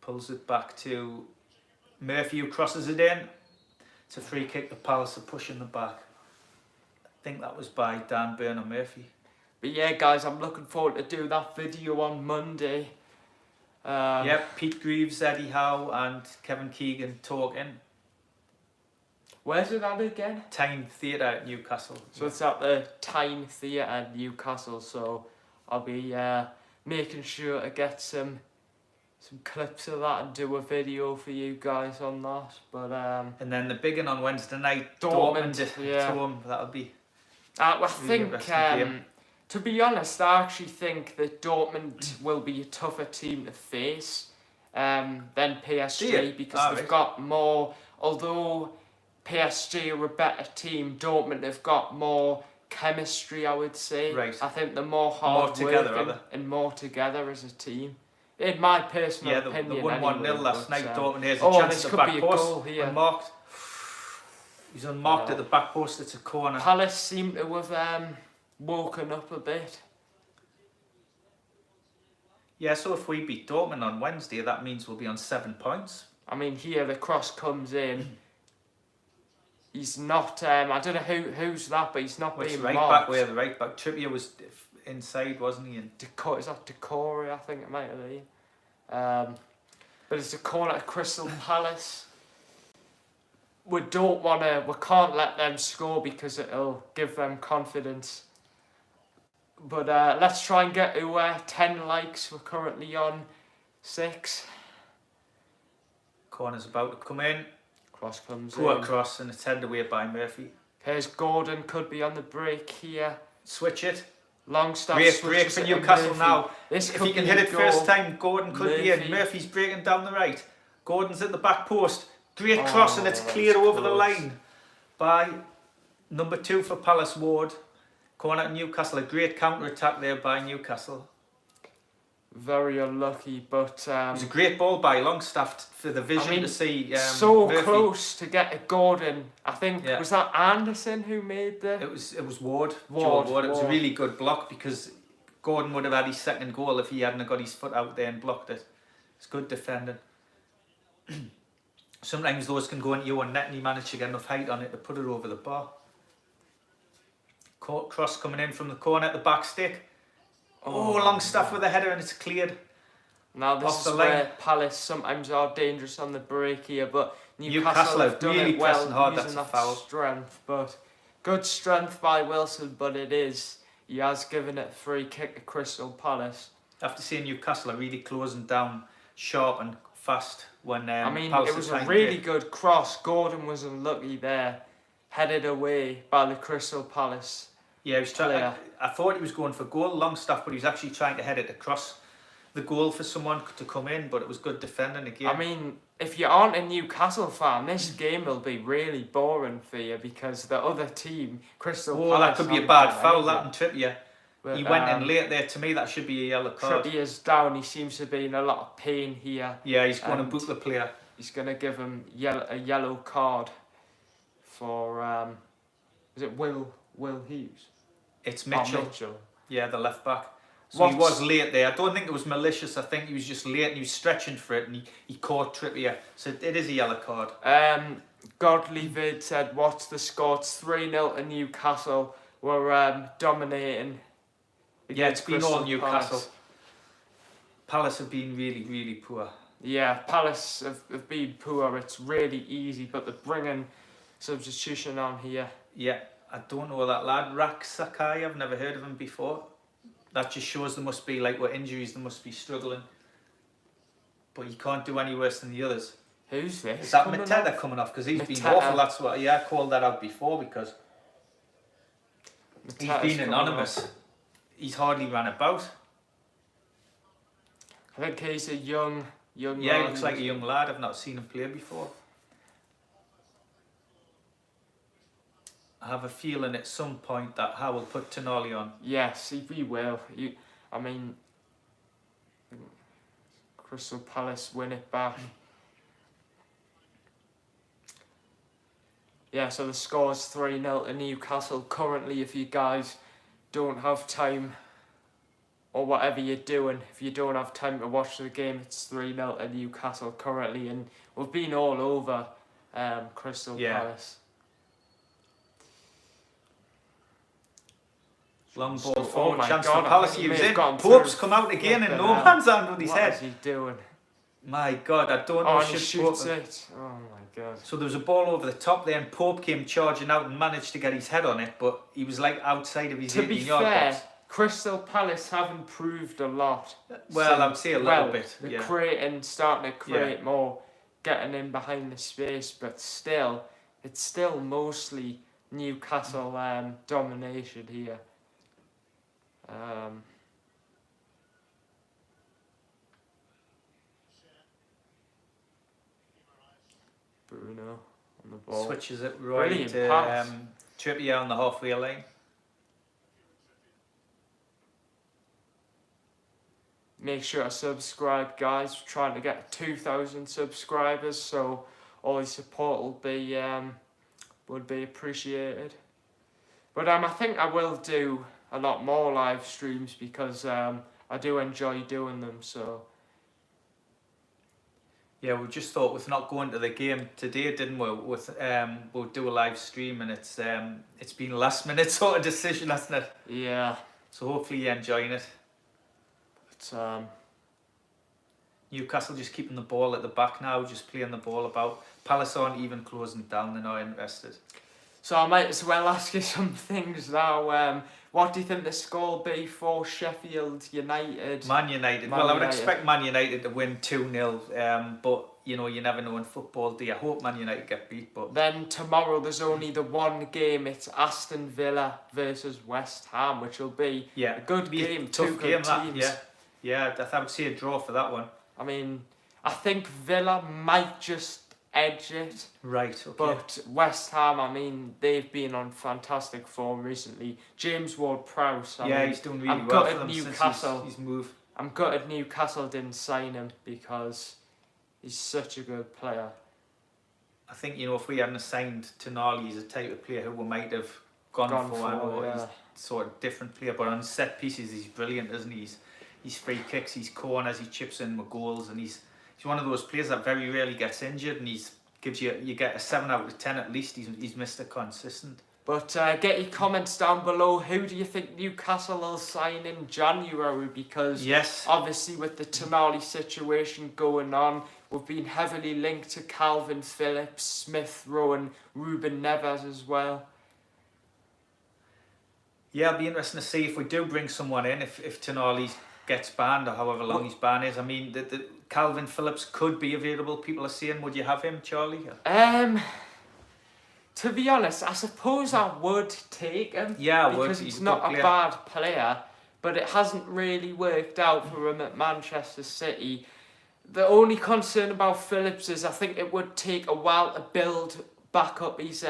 Pulls it back to Murphy, who crosses it in. It's a free kick to Palace, are pushing the back. I think that was by Dan Burn or Murphy. But yeah, guys, I'm looking forward to do that video on Monday. Yep, Pete Greaves, Eddie Howe and Kevin Keegan talking. Where's it at again? Tyne Theatre at Newcastle. So it's at the Tyne Theatre at Newcastle, so I'll be making sure to get some clips of that and do a video for you guys on that. But and then the big one on Wednesday night, Dortmund at home, that'll be I think to be honest, I actually think that Dortmund will be a tougher team to face than PSG because they've got more, although PSG are a better team, Dortmund have got more chemistry, I would say. Right. I think they're more hard working and more together as a team. In my personal opinion. They won 1-0 last night, Dortmund. Here's a chance at the back post. Unmarked. He's unmarked at the back post, it's a corner. Palace seem to have woken up a bit. Yeah, so if we beat Dortmund on Wednesday, that means we'll be on 7 points. I mean, here the cross comes in. He's not, I don't know who's that, but he's not being right marked. Back where the right back. Trippier was inside, wasn't he? And is that Decore? I think it might have been. But it's a corner at Crystal Palace. We can't let them score because it'll give them confidence. But let's try and get to 10 likes. We're currently on 6. Corner's about to come in. Cross comes Poor in. cross, and it's headed away by Murphy. Here's Gordon, could be on the break here. Switch it. Longstaff great break for Newcastle Murphy. now. If he can hit it first time, Gordon could be in. Murphy's breaking down the right. Gordon's at the back post. Great cross, and it's cleared over the line by number 2 for Palace, Ward. Corner to Newcastle. A great counter-attack there by Newcastle. Very unlucky, but it was a great ball by Longstaff for the vision to see so Murphy. Close to get a Gordon. I think was that Anderson who made the. It was Ward. Ward. It was a really good block because Gordon would have had his second goal if he hadn't got his foot out there and blocked it. It's good defending. Sometimes those can go into your net and you manage to get enough height on it to put it over the bar. Cross coming in from the corner at the back stick. Oh, Oh, Longstaff with a header and it's cleared. Now this Off is the line. where Palace sometimes are dangerous on the break here, but Newcastle Newcastle have done really it well pressing hard, using that's a that foul. strength. But good strength by Wilson, but he has given it a free kick to Crystal Palace. After seeing Newcastle are really closing down sharp and fast when I mean, Palace it are was a trying really to... good cross. Gordon was unlucky there, headed away by the Crystal Palace. Yeah, he was trying. player. I thought he was going for goal, Longstaff, but he was actually trying to head it across the goal for someone to come in. But it was good defending again. I mean, if you aren't a Newcastle fan, this game will be really boring for you because the other team, Crystal Palace, that could be a haven't bad done foul. anything. That and Trippier. But, He went in late there. To me, that should be a yellow card. Trippier's down. He seems to be in a lot of pain here. Yeah, he's going to And boot the player. He's going to give him a yellow card for is it Will Hughes? It's Oh, Mitchell. Mitchell. Yeah, the left back. So he What's- was late there. I don't think it was malicious. I think he was just late and he was stretching for it and he caught Trippier. So it is a yellow card. Godly Vid said, "What's the score? It's 3-0 to Newcastle. We're dominating." Yeah, it's been all Crystal Newcastle. Palace. Palace have been really, really poor. Yeah, Palace have been poor. It's really easy, but they're bringing substitution on here. Yeah, I don't know that lad. Rak Sakai, I've never heard of him before. That just shows there must be, like, with injuries, they must be struggling. But he can't do any worse than the others. Who's this? Is that coming Mateta off? coming off? Because he's been Mateta. awful. That's what, yeah, I called that out before because he's Mateta's been coming anonymous. off. He's hardly ran about. I think he's a young. Yeah, he lad. looks like a young lad. I've not seen him play before. I have a feeling at some point that Howe will put Tonali on. Yes, he will. I mean, Crystal Palace win it back. Yeah, so the score's 3-0 to Newcastle. Currently, if you guys don't have time or whatever you're doing, if you don't have time to watch the game, it's 3-0 to Newcastle currently. And we've been all over Crystal Palace. Long ball Oh forward, my chance God, for I Palace. think He he was may have in. gone Pope's through. come out again and Flipping no hell. man's hand on his What head. is he doing? My God, I don't know. Oh, and he should Pope... shoots it. Oh my God. So there was a ball over the top there and Pope came charging out and managed to get his head on it, but he was like outside of his To be 18-yard fair, box. Crystal Palace have improved a lot. Well, I would say a little bit. They're Yeah. starting to create more, getting in behind the space, but still, it's still mostly Newcastle domination here. Bruno on the ball. Switches it right Brilliant to pass. Trippier on the halfway line. Make sure to subscribe, guys. We're trying to get 2,000 subscribers, so all your support would be appreciated. But I think I will do a lot more live streams because I do enjoy doing them. So Yeah, we just thought with not going to the game today, didn't we? We'll do a live stream, and it's been a last minute sort of decision, hasn't it? yeah, So hopefully you're enjoying it. but Newcastle just keeping the ball at the back now, just playing the ball about. Palace aren't even closing down; they're not invested. so I might as well ask you some things now. What do you think the score will be for Sheffield United? Man United. Man Well, I would United. expect Man United to win 2-0, but you know, you never know in football, do you? I hope Man United get beat, but Then tomorrow there's only the one game. It's Aston Villa versus West Ham, which will be yeah, a good be a game. tough Two game, good that. teams. Yeah, I would say a draw for that one. I mean, I think Villa might just edge it, Right, okay. but West Ham, I mean, they've been on fantastic form recently. James Ward-Prowse, I mean, he's doing really I'm well gutted for them Newcastle. since his move. I'm gutted Newcastle didn't sign him because he's such a good player. I think, you know, if we hadn't signed Tonali, he's a type of player who we might have gone for. I know yeah. he's sort of different player, but on set pieces he's brilliant, isn't he? He's free kicks, he's corners, he chips in with goals, and he's one of those players that very rarely gets injured, and you get a 7 out of 10 at least. He's Mr. Consistent. But get your comments down below. Who do you think Newcastle will sign in January? Because Yes. obviously with the Tonali situation going on, we've been heavily linked to Calvin Phillips, Smith Rowe and Ruben Neves as well. Yeah, it'll be interesting to see if we do bring someone in, if Tonali gets banned or however long his ban is. I mean, the Calvin Phillips could be available. People are saying, would you have him, Charlie? To be honest, I suppose I would take him. Yeah, I would. Because He's he's a not good a player. bad player, but it hasn't really worked out for him at Manchester City. The only concern about Phillips is I think it would take a while to build back up his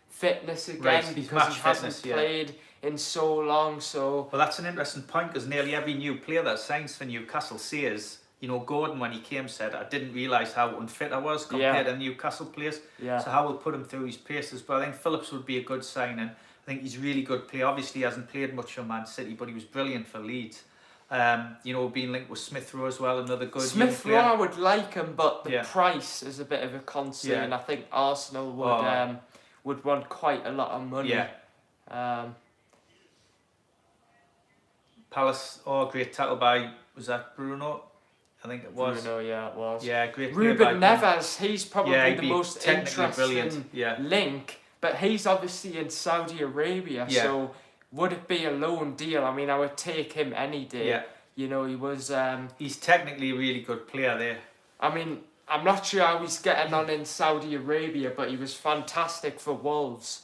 fitness again, Right, his because match he hasn't fitness, yeah. played in so long. So Well, that's an interesting point, because nearly every new player that signs for Newcastle says, you know, Gordon, when he came, said, I didn't realise how unfit I was compared to Newcastle players. yeah, So how we'll put him through his paces. But I think Phillips would be a good signing. I think he's a really good player. Obviously, he hasn't played much for Man City, but he was brilliant for Leeds. You know, being linked with Smith Rowe as well, another good Smith young player. Rowe, I would like him, but the Yeah. price is a bit of a concern. Yeah. I think Arsenal would want quite a lot of money. Yeah. Palace, great tackle by, was that Bruno? I think it was. Bruno, yeah, it was. Yeah, great play by Ruben Bruno. Neves, he's probably Yeah, he'd the be most technically interesting brilliant. Yeah. link, but he's obviously in Saudi Arabia, Yeah. so would it be a loan deal? I mean, I would take him any day. Yeah. You know, he was... He's technically a really good player there. I mean, I'm not sure how he's getting on in Saudi Arabia, but he was fantastic for Wolves.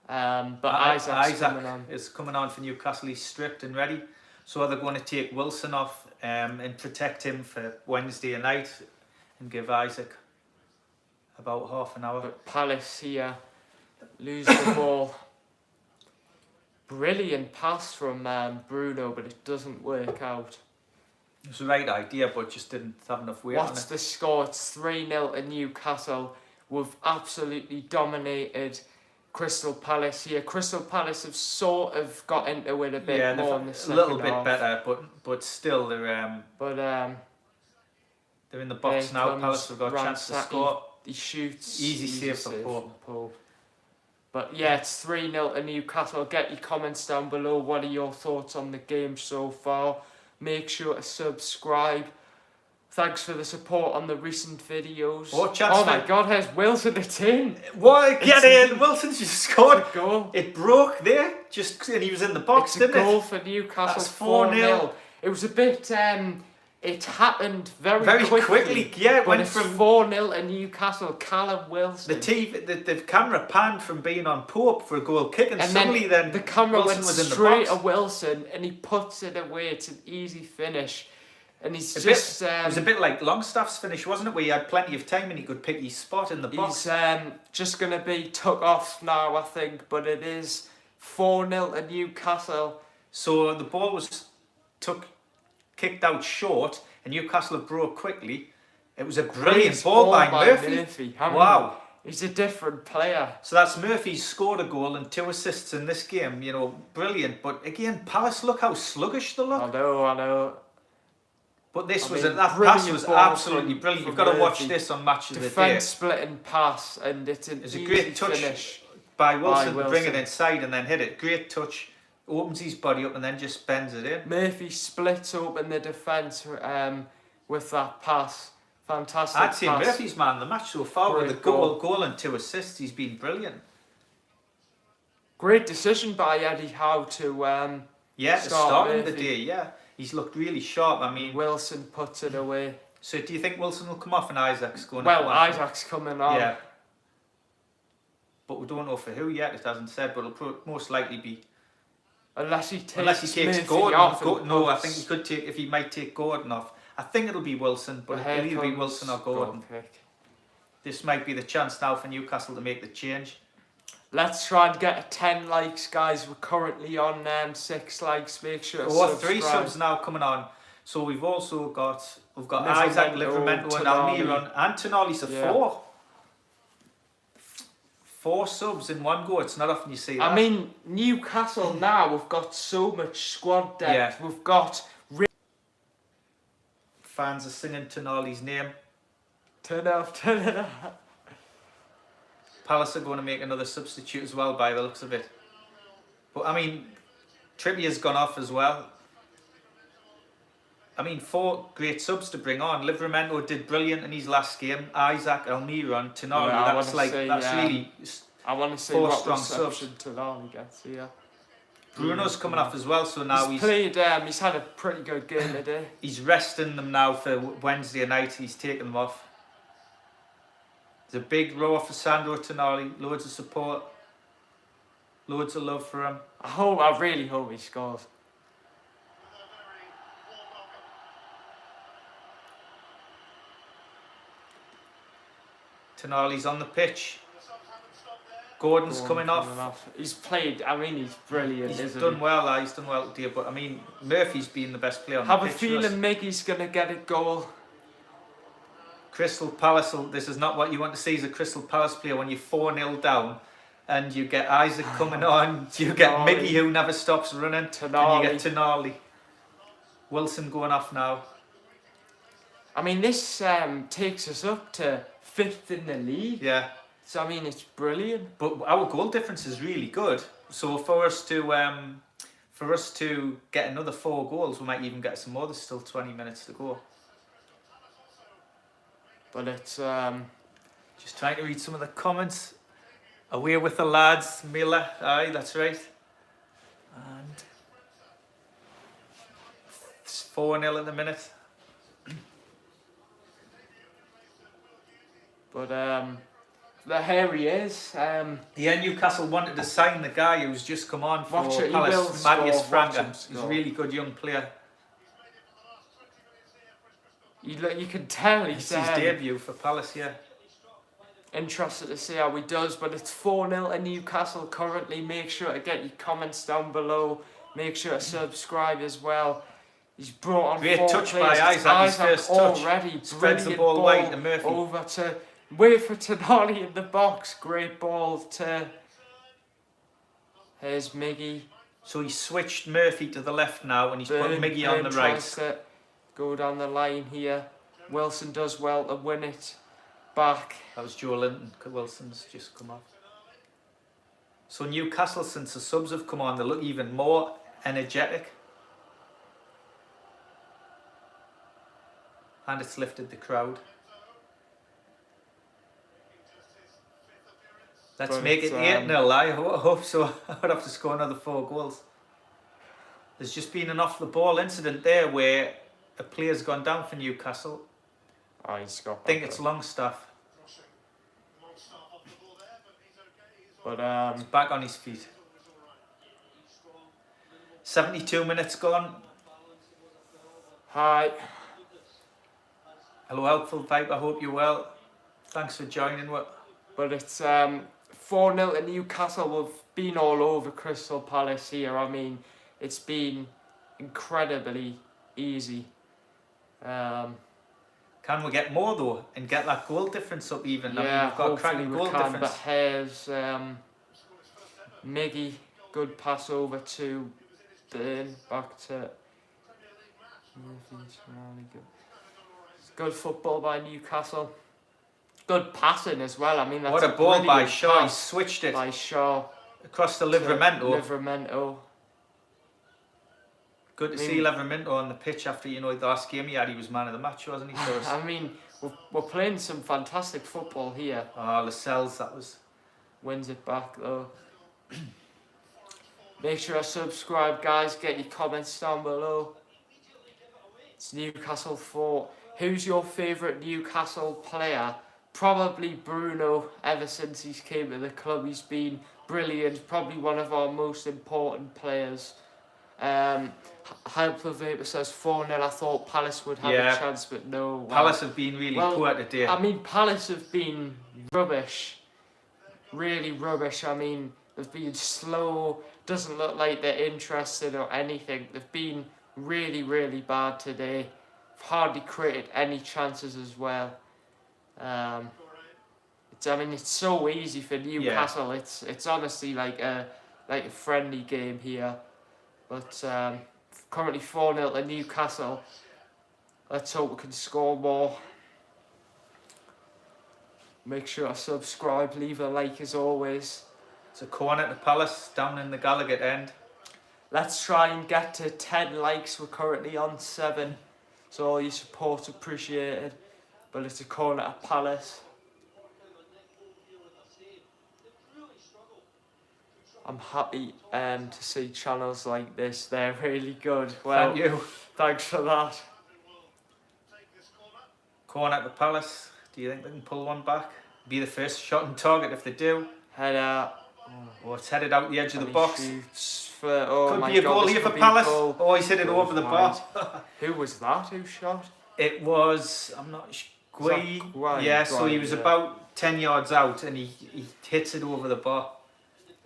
But Isaac's coming on. is coming on for Newcastle. He's stripped and ready. So they're going to take Wilson off and protect him for Wednesday night and give Isaac about half an hour. But Palace here lose the ball. Brilliant pass from Bruno, but it doesn't work out. It was the right idea, but just didn't have enough weight on What's it. the score? It's 3-0 to Newcastle. We've absolutely dominated Crystal Palace here. Crystal Palace have sort of got into it a bit more in the a second little bit half. better, but still they're in the box there now. comes Palace have got a chance to Ramsaki. score. He shoots. Easy save for Pope. But yeah, it's 3-0 to Newcastle. Get your comments down below. What are your thoughts on the game so far? Make sure to subscribe. Thanks for the support on the recent videos. Oh my God, here's Wilson, it's in. What? Get in! Wilson's just scored. It's a goal. It broke there, and he was in the box, It's a didn't goal it? for Newcastle. That's 4-0. It was a bit... it happened very quickly. Yeah, it but went it's from 4-0 to Newcastle. Callum Wilson. the camera panned from being on Pope for a goal kick, and suddenly then the camera Wilson went was in the straight box. at Wilson, and he puts it away. It's an easy finish, and he's It just... was a bit like Longstaff's finish, wasn't it? Where he had plenty of time and he could pick his spot in the box. He's just going to be took off now, I think, but it is 4-0 to Newcastle. So the ball was kicked out short, and Newcastle have broke quickly. It was a brilliant Great ball by Murphy. I mean, Wow. He's a different player. So that's Murphy's scored a goal and 2 assists in this game. You know, brilliant. But again, Palace, look how sluggish they look. I know. But this I was mean, that pass brilliant was ball absolutely from- brilliant. from You've got to watch Murphy. this on Match of the Day. Defence splitting pass, and it's an It's a easy great touch finish. by Wilson to bring Wilson. it inside and then hit it. Great touch. Opens his body up and then just bends it in. Murphy splits open the defence with that pass. Fantastic I'd say pass. Murphy's man of the match so far with a Great goal. goal and 2 assists. He's been brilliant. Great decision by Eddie Howe to Yeah, starting the Murphy. day, yeah. He's looked really sharp. I mean, Wilson puts it away. so do you think Wilson will come off and Isaac's going to Well, come off? Isaac's coming on. Yeah. But we don't know for who yet, it hasn't said, but it'll most likely be... Unless he takes Murphy Gordon off. off. No, I think he could take, if he might take Gordon off. I think it'll be Wilson, but it'll either be Wilson or Gordon. This might be the chance now for Newcastle to make the change. Let's try and get 10 likes, guys. We're currently on 6 likes. Make sure to Oh, subscribe. 3 subs now coming on. So we've also got Isaac, Livramento and Almiron, and Tonali's a 4. 4 subs in one go. It's not often you see that. I mean, Newcastle now, we've got so much squad depth. Yeah. We've got... Fans are singing Tonali's name. Turn it off. Palace are going to make another substitute as well by the looks of it. But I mean, Trippier's gone off as well. I mean, 4 great subs to bring on. Livramento did brilliant in his last game. Isaac, Almiron, Tonali. Yeah, that's really I want to see 4 what strong reception Tonali gets here. Bruno's coming off as well, so now he's had a pretty good game today. He's resting them now for Wednesday night. He's taking them off. There's a big row for Sandro Tonali. Loads of support. Loads of love for him. I really hope he scores. Tonali's on the pitch. Gordon's coming off. He's played. I mean, he's brilliant. He's done well. He's done well today. But I mean, Murphy's been the best player on the pitch. Have a feeling Miggy's gonna get a goal. Crystal Palace. This is not what you want to see as a Crystal Palace player when you're 4-0 down, and you get Isaac coming on. You get Miggy who never stops running, and you get Tonali. Wilson going off now. I mean, this takes us up to 5th in the league. Yeah. So I mean, it's brilliant. But our goal difference is really good. So for us to get another 4 goals, we might even get some more. There's still 20 minutes to go. But it's just trying to read some of the comments. Away with the lads, Miller. Aye, that's right. And it's 4-0 at the minute. But here he is. Yeah, Newcastle wanted to sign the guy who's just come on for Palace, Matthias Franca. He's a really good young player. You can tell it's his debut for Palace, yeah. Interested to see how he does, but it's 4-0 to Newcastle currently. Make sure to get your comments down below. Make sure to subscribe as well. He's brought on great 4 touch players. by Isaac. His first touch already spreads the ball wide to Murphy. Over to wait for Tonali in the box. Great ball to. Here's Miggy. So he switched Murphy to the left now, and he's put Miggy on the right. To go down the line here. Wilson does well to win it back. That was Joe Linton. Wilson's just come off. So Newcastle, since the subs have come on, they look even more energetic. And it's lifted the crowd. Let's make it 8-0. I hope so. I would have to score another 4 goals. There's just been an off-the-ball incident there where a player's gone down for Newcastle. Oh, he's got. I think it's Longstaff. But he's back on his feet. 72 minutes gone. Hi. Hello, Helpful Vibe. I hope you're well. Thanks for joining. But it's 4-0 to Newcastle. We've been all over Crystal Palace here. I mean, it's been incredibly easy. Can we get more though and get that goal difference up even? Yeah, I mean, we've got a cracking goal difference. But here's Miggy, good pass over to Burn, back to good football by Newcastle. Good passing as well. I mean, that's what a ball by Shaw. He pass switched it by Shaw across to Livramento. Livramento. Good to see Livramento on the pitch after, the last game he had. He was man of the match, wasn't he? For us? I mean, we're playing some fantastic football here. Oh, Lascelles, that was. Wins it back though. Make sure to subscribe, guys. Get your comments down below. It's Newcastle 4. Who's your favourite Newcastle player? Probably Bruno. Ever since he's came to the club, he's been brilliant. Probably one of our most important players. Helpful Vapor says 4-0. I thought Palace would have a chance, but no. Palace have been really poor today. I mean, Palace have been rubbish. Really rubbish. I mean, they've been slow. Doesn't look like they're interested or anything. They've been really, really bad today. Hardly created any chances as well. It's so easy for Newcastle. Yeah. It's honestly like a friendly game here. But currently 4-0 to Newcastle. Let's hope we can score more. Make sure to subscribe, leave a like as always. It's a corner to Palace down in the Gallagher end. Let's try and get to 10 likes. We're currently on 7. So all your support appreciated. But it's a corner to Palace. I'm happy to see channels like this. They're really good. Well, Thank you. Thanks for that. Corner to Palace. Do you think they can pull one back? Be the first shot on target if they do. Header. Oh, it's headed out the edge of the box. Oh could be a goal here for Palace. Oh, he's hit it over the bar. Who was that? Who shot? It was, I'm not sure. Guay? Yeah, so he was about 10 yards out and he hits it over the bar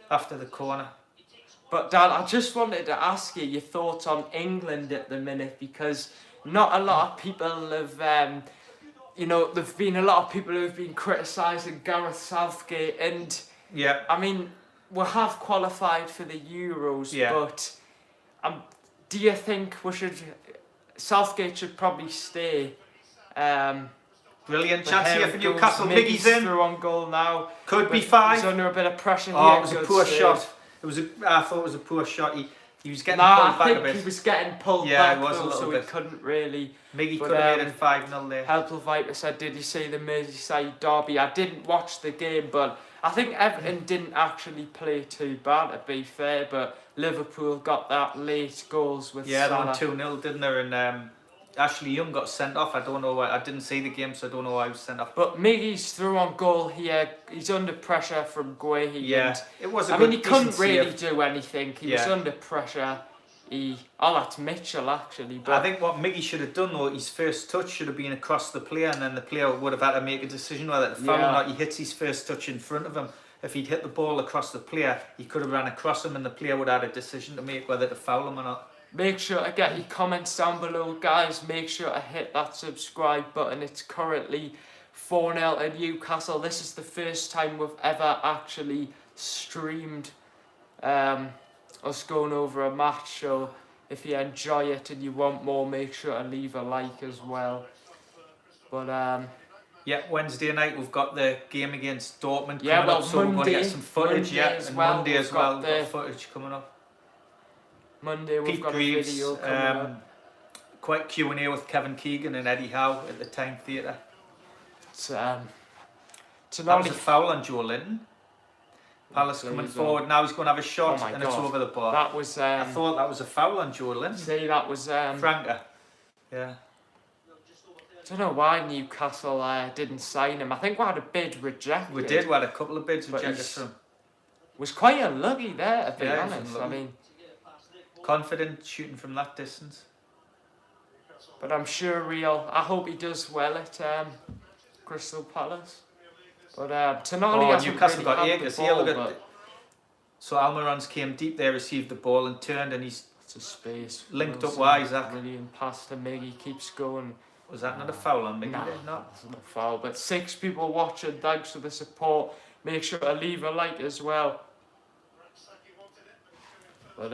after the corner. But Dan, I just wanted to ask you your thoughts on England at the minute, because not a lot of people have, you know, there've been a lot of people who've been criticising Gareth Southgate, and yeah, I mean, we have qualified for the Euros, yeah. But do you think Southgate should probably stay? Brilliant chance here for Newcastle. Miggy's in. Through on goal now. Could be 5. He's under a bit of pressure here. Oh, it was a poor shot. I thought it was a poor shot. He was getting pulled back a bit. He was getting pulled back. Yeah, it was a little bit. He couldn't really. Miggy could have made it 5-0 there. Helpful Viper said, "Did you see the Merseyside derby?" I didn't watch the game, but I think Everton didn't actually play too bad, to be fair. But Liverpool got that late goals with Salah. They won 2-0, didn't they? And Ashley Young got sent off. I don't know why. I didn't see the game, so I don't know why he was sent off. But Miggy's through on goal here. He's under pressure from Guehi. Yeah, it was a I good, mean, he couldn't really save. do anything. He was under pressure. That's Mitchell actually. But I think what Miggy should have done though, his first touch should have been across the player, and then the player would have had to make a decision whether to foul or not. He hits his first touch in front of him. If he'd hit the ball across the player, he could have ran across him, and the player would have had a decision to make whether to foul him or not. Make sure to get your comments down below, guys. Make sure to hit that subscribe button. It's currently 4-0 to Newcastle. This is the first time we've ever actually streamed us going over a match. So if you enjoy it and you want more, make sure to leave a like as well. But yeah, Wednesday night we've got the game against Dortmund coming well, up, so we're going to get some footage. Monday as well, we've got footage coming up. Monday we've Pete got Greaves, a video coming up. Quite Q&A with Kevin Keegan and Eddie Howe at the Time Theatre. That was a foul on Joe Linton. Palace coming forward, now he's going to have a shot and it's over the bar. That was I thought that was a foul on Joe Linton. See, that was Franca. Yeah. I don't know why Newcastle didn't sign him. I think we had a bid rejected. We did, we had a couple of bids rejected from him. Was quite unlucky there, to be honest. I mean, confident shooting from that distance. But I'm sure I hope he does well at Crystal Palace. But Tonali Newcastle really got Akers here. Look at so Almiron's came deep there, received the ball and turned, and he's space linked up wide. Zach. Brilliant pass to Miggy, keeps going. Was that not a foul on Miggy? No, that's not a foul. But 6 people watching. Thanks for the support. Make sure to leave a like as well. But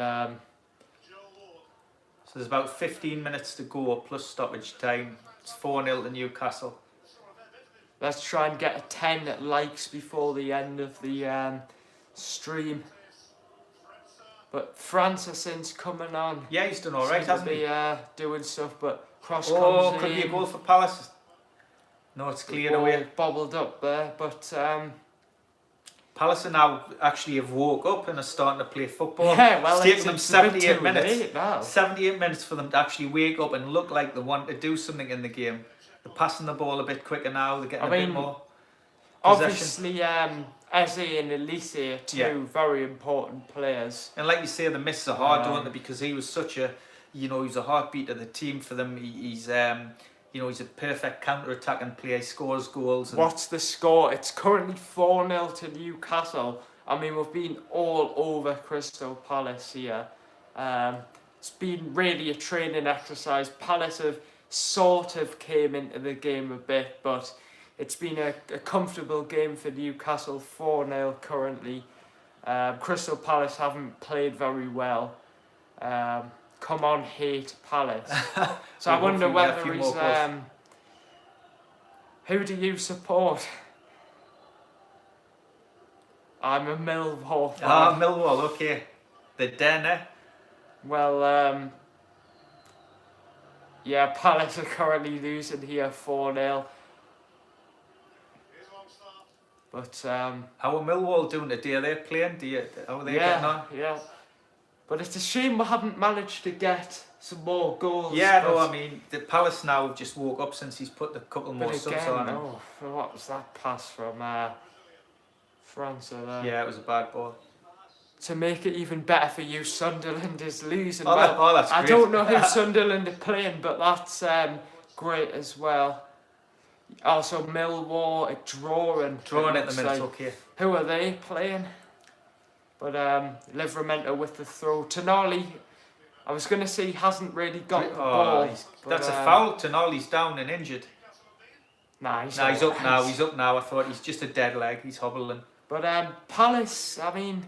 so there's about 15 minutes to go plus stoppage time. It's 4-0 to Newcastle. Let's try and get 10 likes before the end of the stream. But Francis's coming on. Yeah, he's done all right, hasn't he? Doing stuff, but cross comes could be a goal for Palace. No, it's cleared away. Bobbled up there, but Palace are now actually have woke up and are starting to play football. Yeah, well, it's taken them 78 minutes. 78 minutes for them to actually wake up and look like they want to do something in the game. They're passing the ball a bit quicker now. They're getting a bit more obviously, Eze and Elise are two very important players. And like you say, the misses are hard, don't they? Because he was such a, he's a heartbeat of the team for them. He's he's a perfect counter-attacking player. He scores goals. What's the score? It's currently 4-0 to Newcastle. I mean, we've been all over Crystal Palace here. It's been really a training exercise. Palace have sort of came into the game a bit, but it's been a comfortable game for Newcastle. 4-0 currently. Crystal Palace haven't played very well. Come on, hate Palace. So I wonder whether he's... who do you support? I'm a Millwall fan. Ah, Millwall, okay. The Den, eh? Well, yeah, Palace are currently losing here 4-0. But How are Millwall doing today? Are they playing? How are they getting on? yeah. But it's a shame we haven't managed to get some more goals. Yeah, but, no, I mean, the Palace now have just woke up since he's put a couple more but subs again, on him. oh, what was that pass from France there? Yeah, it was a bad ball. To make it even better for you, Sunderland is losing. Oh, that's great. I don't know who Sunderland are playing, but that's great as well. Also, Millwall are drawing. Drawing at the minute, like. okay. Who are they playing? But Livramento with the throw. Tonali, I was going to say, he hasn't really got the ball. That's a foul. Tonali's down and injured. Nah, he's up now. He's up now. I thought he's just a dead leg. He's hobbling. But Palace, I mean,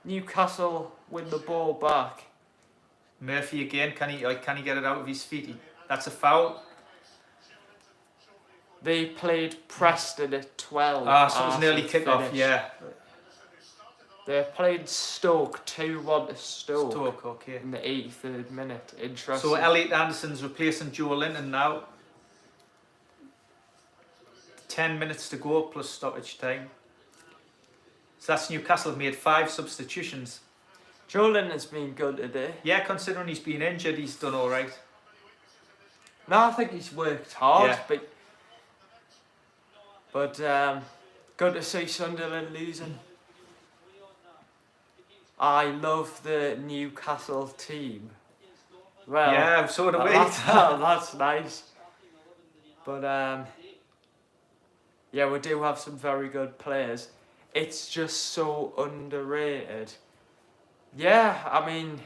Newcastle win the ball back. Murphy again. Can he get it out of his feet? That's a foul. They played Preston at 12. So it was nearly kick-off, yeah. They played Stoke 2-1 to Stoke. Stoke, okay. In the 83rd minute. Interesting. So Elliot Anderson's replacing Joe Linton now. 10 minutes to go plus stoppage time. So that's Newcastle have made 5 substitutions. Joe Linton's been good today. Yeah, considering he's been injured, he's done all right. No, I think he's worked hard, Yeah. but good to see Sunderland losing. I love the Newcastle team. Well, yeah, so do we. That's nice. But yeah, we do have some very good players. It's just so underrated. Yeah, I mean,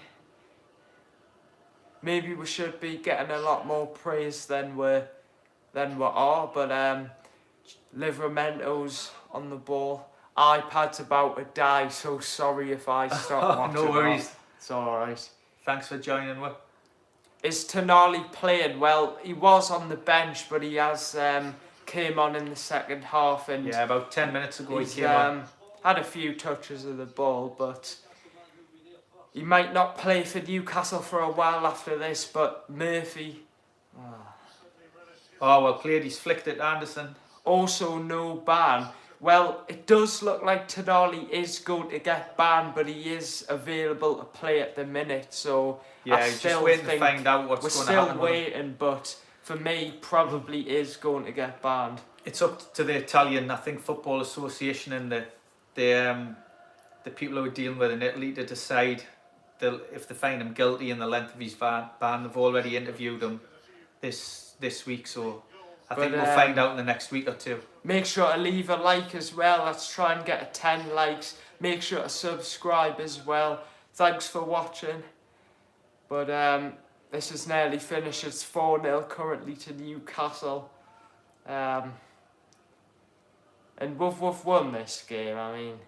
maybe we should be getting a lot more praise than we are. But Livramento's on the ball. iPad's about to die, so sorry if I stop watching. No worries. That. It's alright. Thanks for joining us. Is Tonali playing? Well, he was on the bench, but he has came on in the second half. And yeah, about 10 minutes ago he came on. Had a few touches of the ball, but he might not play for Newcastle for a while after this. But Murphy... Oh, well played. He's flicked at Anderson. Also no ban. Well, it does look like Tonali is going to get banned, but he is available to play at the minute. So yeah, I just still waiting think to find out what's going to happen. We're still waiting, but for me, probably is going to get banned. It's up to the Italian, I think, Football Association and the people who are dealing with it in Italy to decide if they find him guilty in the length of his ban. They've already interviewed him this week, so I think we'll find out in the next week or two. Make sure to leave a like as well. Let's try and get 10 likes. Make sure to subscribe as well. Thanks for watching. But this is nearly finished. It's 4-0 currently to Newcastle. And we've won this game, I mean.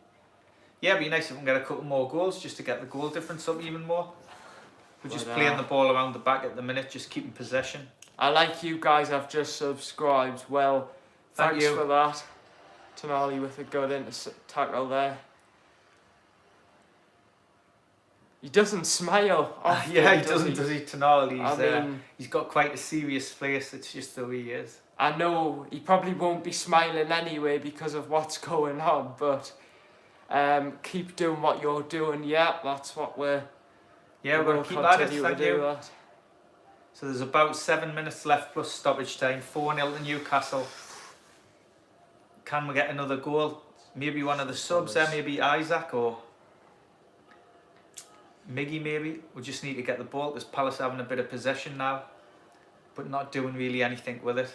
Yeah, it'd be nice if we can get a couple more goals just to get the goal difference up even more. We're just But, playing the ball around the back at the minute, just keeping possession. I like you guys have just subscribed. Well, thanks for that. Tonali with a good tackle there. He doesn't smile often, yeah, he doesn't, does he? Tonali, he's got quite a serious face. It's just the way he is. I know he probably won't be smiling anyway because of what's going on, but keep doing what you're doing. Yeah, that's what we're going to keep at it. Thank you. That. So there's about 7 minutes left plus stoppage time. 4-0 to Newcastle. Can we get another goal? Maybe one of the subs there, maybe Isaac or Miggy maybe. We just need to get the ball because Palace having a bit of possession now, but not doing really anything with it.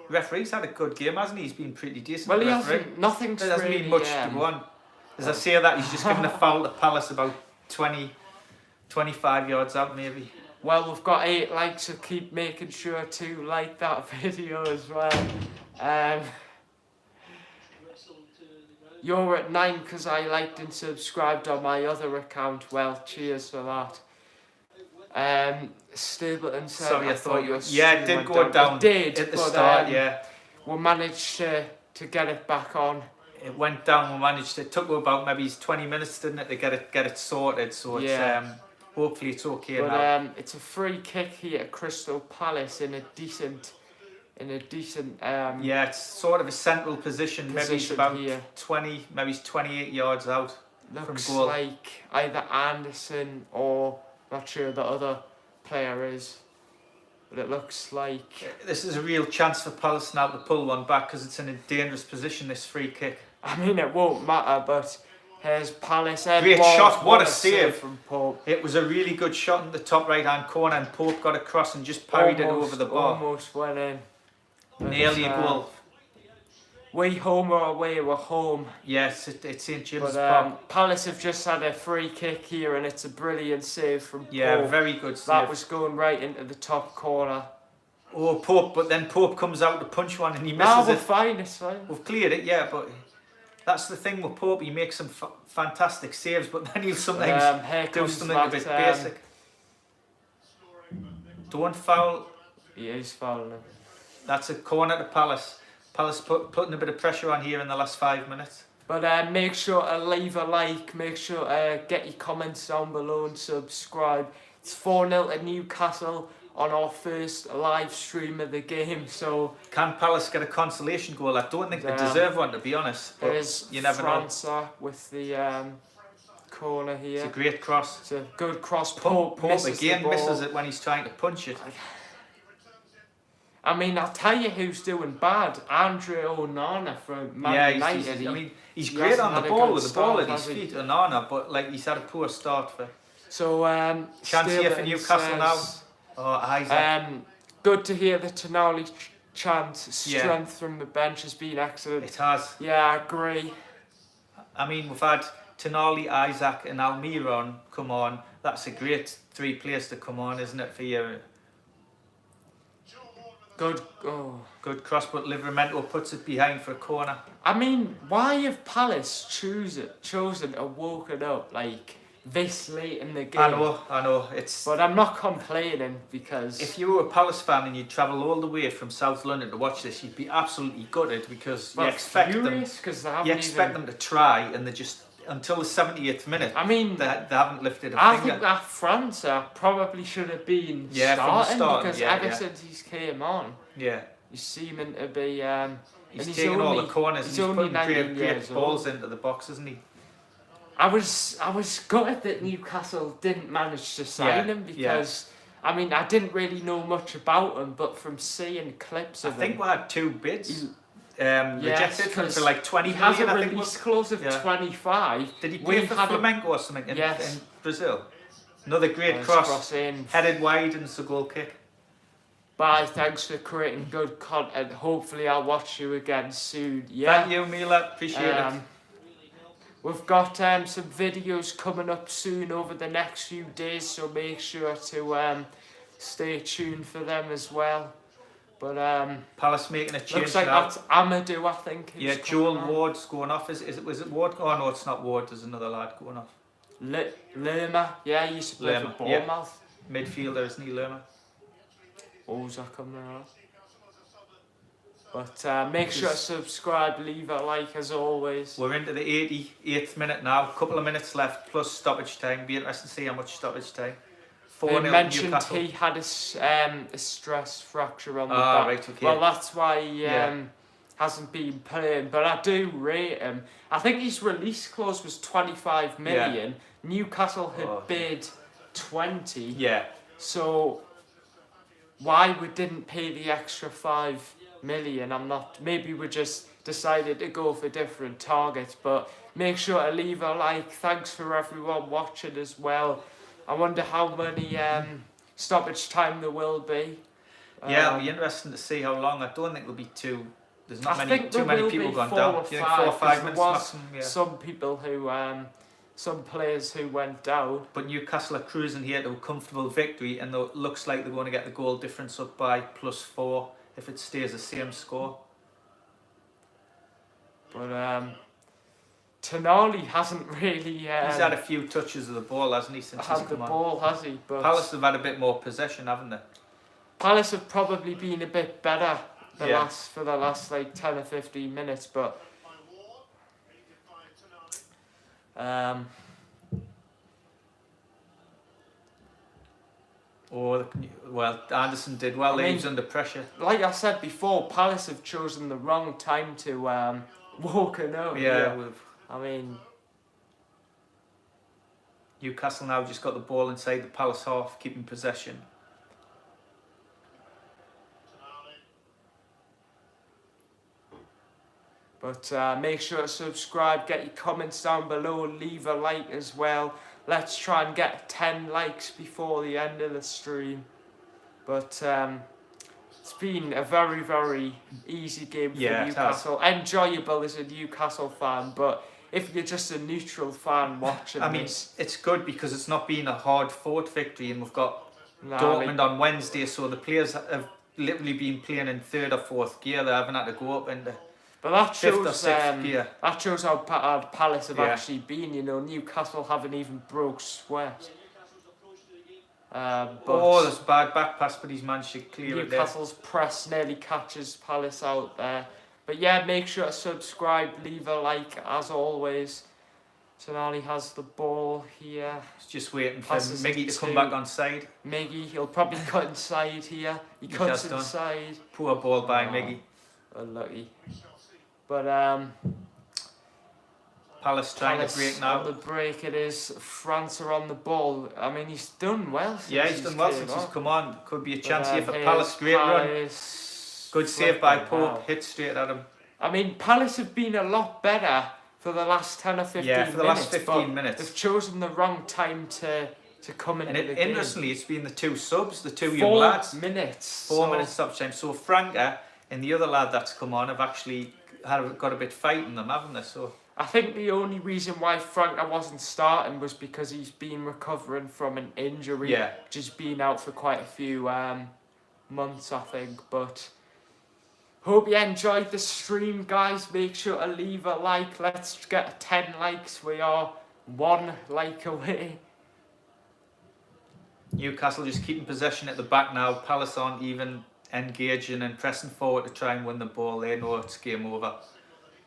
Referee's had a good game, hasn't he? He's been pretty decent. Well, he hasn't. Nothing's there hasn't really, been much to go on. As I say that, he's just given a foul to Palace about 20, 25 yards out maybe. Well, we've got 8 likes, so keep making sure to like that video as well. You're at 9 because I liked and subscribed on my other account. Well, cheers for that. Stapleton said. Sorry, I thought you. your Yeah, it stream did went go down It did at the but, start. Yeah, we managed to get it back on. it went down. We managed. It took about maybe 20 minutes, didn't it, to get it sorted. So it's hopefully it's okay But now. it's a free kick here at Crystal Palace in a decent. Yeah, it's sort of a central position. Maybe it's about here. 20, maybe it's 28 yards out Looks from goal. like either Anderson or not sure the other player is, but it looks like This is a real chance for Palace now to pull one back because it's in a dangerous position. This free kick. I mean it won't matter, but here's Palace. Great shot! What a save from Pope. It was a really good shot in the top right hand corner, and Pope got across and just parried it over the bar. Almost went in. Nearly a goal. We home or away, we're home. Yes, it's St James's But Park. Palace have just had a free kick here, and it's a brilliant save from Yeah, Pope. very good save. That was going right into the top corner. Oh, Pope, but then Pope comes out to punch one and he misses No, we're it. fine, it's fine. We've cleared it, yeah, but that's the thing with Pope. He makes some fantastic saves, but then he'll sometimes do something a bit basic. Don't foul. He is fouling him. That's a corner to Palace. Palace putting a bit of pressure on here in the last 5 minutes. But make sure to leave a like, make sure to get your comments down below and subscribe. It's 4-0 to Newcastle on our first live stream of the game, so... Can Palace get a consolation goal? I don't think they deserve one, to be honest. But there's you never França with the corner here. It's a great cross. It's a good cross. Pope misses again the ball. misses it when he's trying to punch it. I mean, I'll tell you who's doing bad. Andre Onana from Man United. He's great on the ball with the ball at his has he? feet, Onana, but like he's had a poor start for. So Chance here for Stapleton Newcastle now. says, Oh, Isaac. good to hear the Tonali chant. Strength from the bench has been excellent. It has. Yeah, I agree. I mean, we've had Tonali, Isaac, and Almiron come on. That's a great 3 players to come on, isn't it, for you? Good cross, but Livramento puts it behind for a corner. I mean, why have Palace chosen to woke it up like this late in the game? I know. But I'm not complaining because... If you were a Palace fan and you'd travel all the way from South London to watch this, you'd be absolutely gutted because you expect them to try and they just... Until the 70th minute, I mean, they haven't lifted a finger. I think that França probably should have been starting because ever since he's came on, he's seeming to be. He's taking all the corners. He's putting great balls into the box, isn't he? I was gutted that Newcastle didn't manage to sign him because I mean I didn't really know much about him, but from seeing clips of him, I think we had 2 bids. Rejected for like 20 million. He has a release clause of 25. Did he play for Flamengo or something in Brazil? Another great cross headed wide and it's a goal kick. Bye, thanks for creating good content. Hopefully I'll watch you again soon. Yeah. Thank you, Mila. Appreciate it. We've got some videos coming up soon over the next few days, so make sure to stay tuned for them as well. But Palace making a change. Looks like that's Amadou, I think. Joel Ward's going off. Was it Ward? Oh no, it's not Ward. There's another lad going off. Lerma, he used to play for Bournemouth. Midfielder, isn't he, Lerma? Who's that coming around? But make sure to subscribe, leave a like as always. We're into the 88th minute now. A couple of minutes left plus stoppage time. Be interesting to see how much stoppage time. They mentioned he had a stress fracture on the back. Right, okay. Well, that's why he hasn't been playing. But I do rate him. I think his release clause was 25 million. Newcastle had bid 20. Yeah. So why we didn't pay the extra 5 million, I'm not. Maybe we just decided to go for different targets. But make sure to leave a like. Thanks for everyone watching as well. I wonder how many stoppage time there will be. It'll be interesting to see how long. I don't think there'll be too. There's not too many people gone down. Do you think 4 or 5 minutes maximum? Yeah. Some people who, some players who went down. But Newcastle are cruising here to a comfortable victory, and it looks like they're going to get the goal difference up by +4 if it stays the same score. But Tonali hasn't really He's had a few touches of the ball, hasn't he, since he's had the come on? ball, has he? But Palace have had a bit more possession, haven't they? Palace have probably been a bit better Yeah. for the last like 10 or 15 minutes, but Well, Anderson did well. He was under pressure. like I said before, Palace have chosen the wrong time to walk it out. Yeah. I mean, Newcastle now just got the ball inside the Palace half, keeping possession. but make sure to subscribe, get your comments down below, leave a like as well. Let's try and get 10 likes before the end of the stream. But it's been a very, very easy game for Newcastle. Enjoyable as a Newcastle fan, but if you're just a neutral fan watching it's good because it's not been a hard-fought victory, and we've got Dortmund on Wednesday, so the players have literally been playing in third or fourth gear. They haven't had to go up into but that fifth shows, or sixth gear. That shows how bad Palace have actually been. You know, Newcastle haven't even broke sweat. But there's a bad back pass, but he's managed to clear it there. Newcastle's press nearly catches Palace out there. But yeah, make sure to subscribe, leave a like as always. Tonali has the ball here. He's just waiting for Miggy to come back on side. Miggy, he'll probably cut inside here. He cuts inside. Poor ball by Miggy. Unlucky. But Palace trying to break now. On the break it is. France are on the ball. I mean, he's done well since he's done well since he's come on. Could be a chance here for Palace. Great run. Good save by Pope. Hit straight at him. I mean, Palace have been a lot better for the last 10 or 15 minutes. Yeah, for the last 15 minutes. They've chosen the wrong time to come into the game. Interestingly, it's been the two subs, the two young lads. 4 minutes. 4 minutes stop time. So Franca and the other lad that's come on have actually got a bit fight in them, haven't they? So I think the only reason why Franca wasn't starting was because he's been recovering from an injury. Yeah. Just been out for quite a few months, I think. But hope you enjoyed the stream, guys. Make sure to leave a like. Let's get 10 likes. We are 1 like away. Newcastle just keeping possession at the back now. Palace aren't even engaging and pressing forward to try and win the ball. They know it's game over.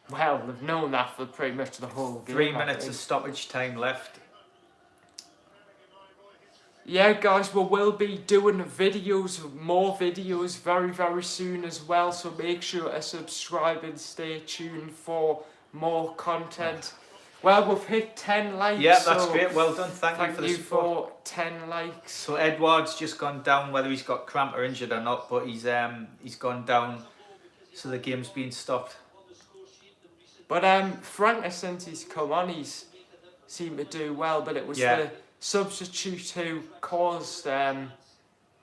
Well, they've known that for pretty much the whole game. 3 minutes of stoppage time left. Yeah, guys, we will be doing more videos very, very soon as well. So make sure to subscribe and stay tuned for more content. Well, we've hit 10 likes. Yeah, that's great. Well done. Thank you for the support. For 10 likes. So Edouard's just gone down, whether he's got cramp or injured or not, but he's gone down, so the game's been stopped. But Franca, since he's come on, he's seemed to do well. But it was the substitute who caused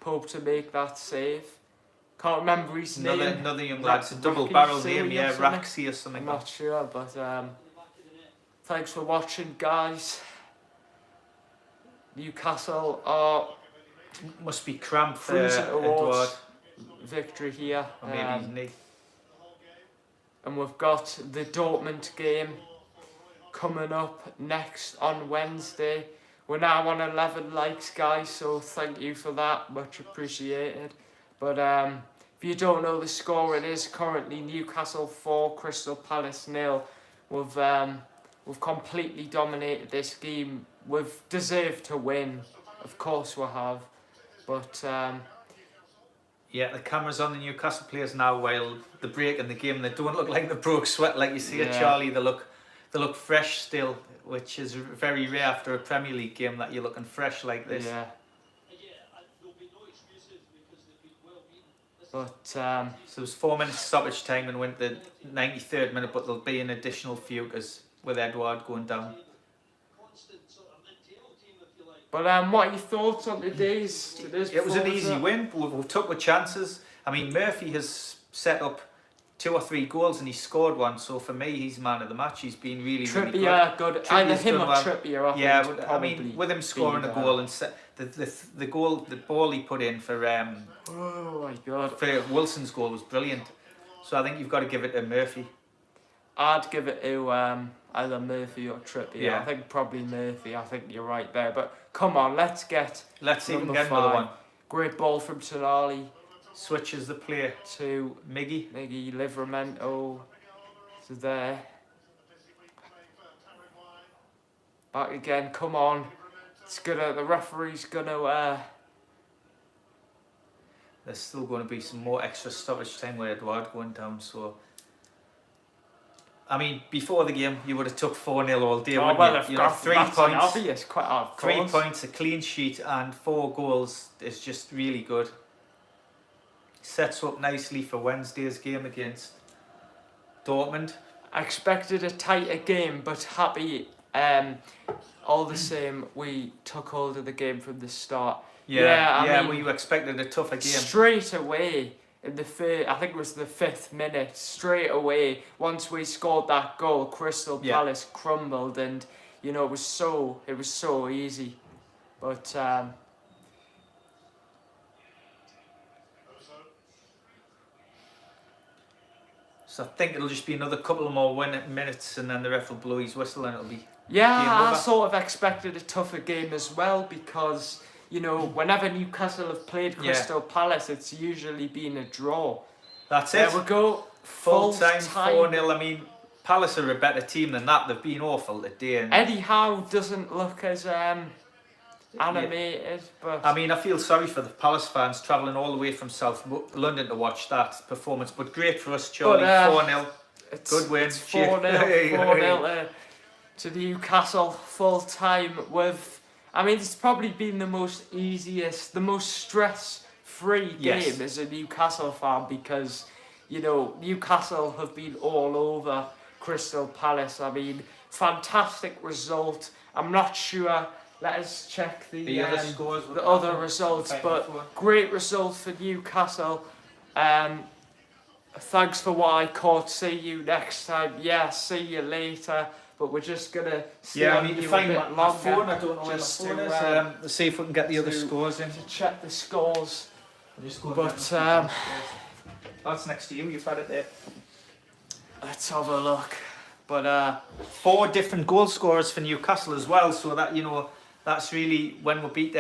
Pope to make that save. Can't remember his name. Another young lad. It's a double barrel name, Raxi or something. I'm not sure, but thanks for watching, guys. Newcastle are must be cramped for Edouard. Victory here. Or maybe his knee. And we've got the Dortmund game coming up next on Wednesday. We're now on 11 likes, guys, so thank you for that. Much appreciated. But if you don't know the score, it is currently Newcastle 4, Crystal Palace 0. We've completely dominated this game. We've deserved to win. Of course we have. But yeah, the camera's on the Newcastle players now while the break in the game. They don't look like they broke sweat like you see at Charlie. They look fresh still, which is very rare after a Premier League game that you're looking fresh like this. Yeah. But so there's 4 minutes stoppage time and went the 93rd minute, but there'll be an additional few because with Edouard going down. But what are your thoughts on today's It was an easy win. We took the chances. I mean, Murphy has set up 2 or 3 goals and he scored one. So for me, he's man of the match. He's been really good. Either him or Trippier. Yeah, I mean, with him scoring a goal and the ball he put in for oh my God, for Wilson's goal was brilliant. So I think you've got to give it to Murphy. I'd give it to either Murphy or Trippier. Yeah. I think probably Murphy. I think you're right there. But come on, let's see if we can number get 5. another one. Great ball from Tonali. Switches the play To Miggy. Livramento to there. Back again, come on. The referee's gonna There's still going to be some more extra stoppage time with Edouard going down, so I mean, before the game you would have took 4-0 all day, wouldn't you? You know, 3 that's points, obvious, quite obvious. 3 points, a clean sheet and 4 goals is just really good. Sets up nicely for Wednesday's game against Dortmund. I expected a tighter game, but happy all the same we took hold of the game from the start. I mean, well, you expected a tougher game. Straight away in the I think it was the 5th minute, straight away, once we scored that goal, Crystal Palace crumbled, and you know, it was so easy. But so I think it'll just be another couple of more minutes and then the ref will blow his whistle and it'll be yeah, game I over. sort of expected a tougher game as well, because you know, whenever Newcastle have played Crystal Palace, it's usually been a draw. That's it. There we go. Full time 4-0. I mean, Palace are a better team than that. They've been awful today. And Eddie Howe doesn't look as animated, but I mean, I feel sorry for the Palace fans travelling all the way from South London to watch that performance. But great for us, Charlie. 4-0. Good win. It's 4-0 to Newcastle full time with. I mean, it's probably been the most stress-free game as a Newcastle fan, because, you know, Newcastle have been all over Crystal Palace. I mean, fantastic result. I'm not sure. Let us check the other scores. The other results, but great result for Newcastle. Thanks for what I caught. See you next time. Yeah, see you later. But we're just gonna I need to find my longer, phone. I don't know where my phone is. Let's see if we can get the other scores in. To check the scores. But that's next to you. You've had it there. Let's have a look. But 4 different goal scorers for Newcastle as well. So that, you know, that's really when we beat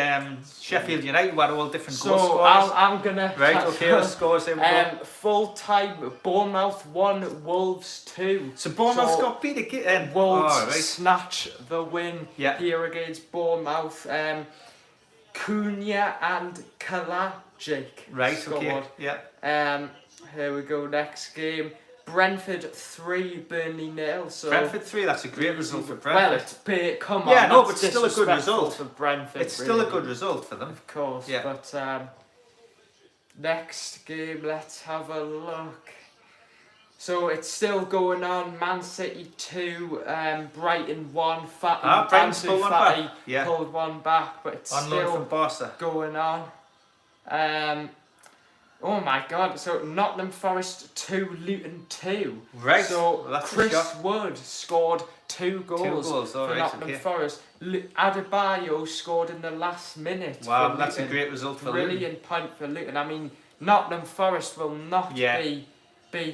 Sheffield United. We had all different goal scorers. So I'm gonna the scores. There we go. Full time. Bournemouth 1, Wolves 2. So Bournemouth got beat again. Wolves snatch the win here against Bournemouth. Cunha and Kalajic scored. Okay. Yeah. Here we go. Next game. Brentford 3, Burnley 0. So Brentford 3. That's a great result for Brentford. Well, come on. Yeah, no, but it's still a good result for Brentford. It's still a good result for them. Of course. Yeah. But next game, let's have a look. So it's still going on. Man City 2, Brighton 1. Brighton's pulled one back. Pulled one back, but it's on loan still from Barca. going on. Oh my God! So Nottingham Forest 2, Luton 2. Right. So well, that's Chris Wood scored 2 goals for Nottingham Forest. Adebayo scored in the last minute. Wow, for that's Luton. a great result for Luton. Brilliant point for Luton. I mean, Nottingham Forest will not be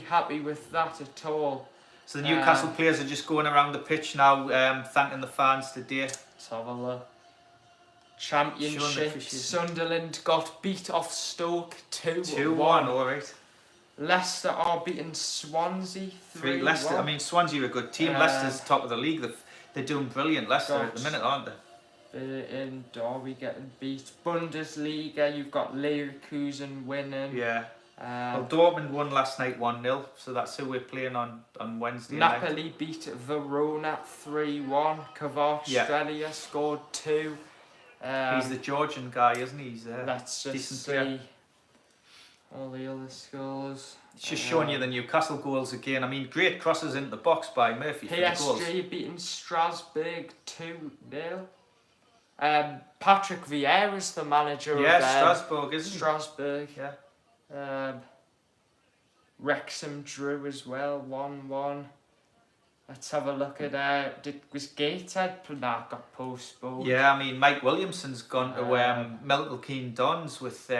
happy with that at all. So the Newcastle players are just going around the pitch now, thanking the fans today. Let's have a look. Championship. Sunderland got beat off Stoke 2-1. Alright. Leicester are beating Swansea 3-1. Leicester. I mean, Swansea are a good team. Leicester's top of the league. They're doing brilliant. Leicester at the minute, aren't they? In Derby getting beat. Bundesliga, you've got Leverkusen winning. Yeah. Well, Dortmund won last night 1-0, so that's who we're playing on Wednesday Napoli night. beat Verona 3-1. Kvaratskhelia scored 2. He's the Georgian guy, isn't he? He's let's just decent see player. all the other scores. It's just showing you the Newcastle goals again. I mean, great crosses into the box by Murphy for the goals. PSG beating Strasbourg 2-0. Patrick Vieira's the manager of Strasbourg, isn't he? Strasbourg. Yeah. Wrexham drew as well, 1-1. Let's have a look at was Gateshead that got postponed? Yeah, I mean, Mike Williamson's gone to Milton Keynes Dons with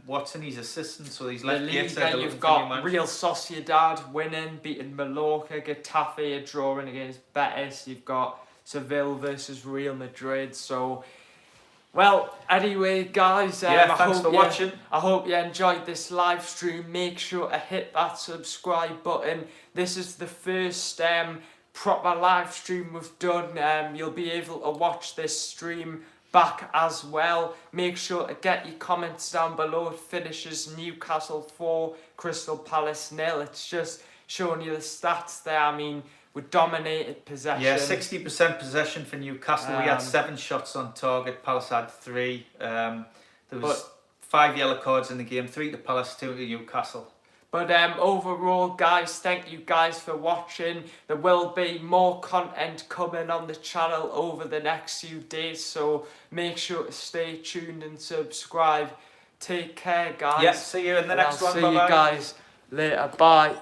Watson, his assistant, so he's The left Liga, Gateshead. you've got Real Sociedad winning, beating Mallorca, Getafe are drawing against Betis, you've got Seville versus Real Madrid, so... Well, anyway, guys, thanks for watching. I hope you enjoyed this live stream. Make sure to hit that subscribe button. This is the first proper live stream we've done. You'll be able to watch this stream back as well. Make sure to get your comments down below. It finishes Newcastle 4, Crystal Palace 0. It's just showing you the stats there. I mean, we dominated possession. Yeah, 60% possession for Newcastle. We had 7 shots on target. Palace had 3. There was 5 yellow cards in the game. 3 to Palace, 2 to Newcastle. But overall, guys, thank you guys for watching. There will be more content coming on the channel over the next few days. So make sure to stay tuned and subscribe. Take care, guys. Yeah, see you in the next one. See you guys later. Bye.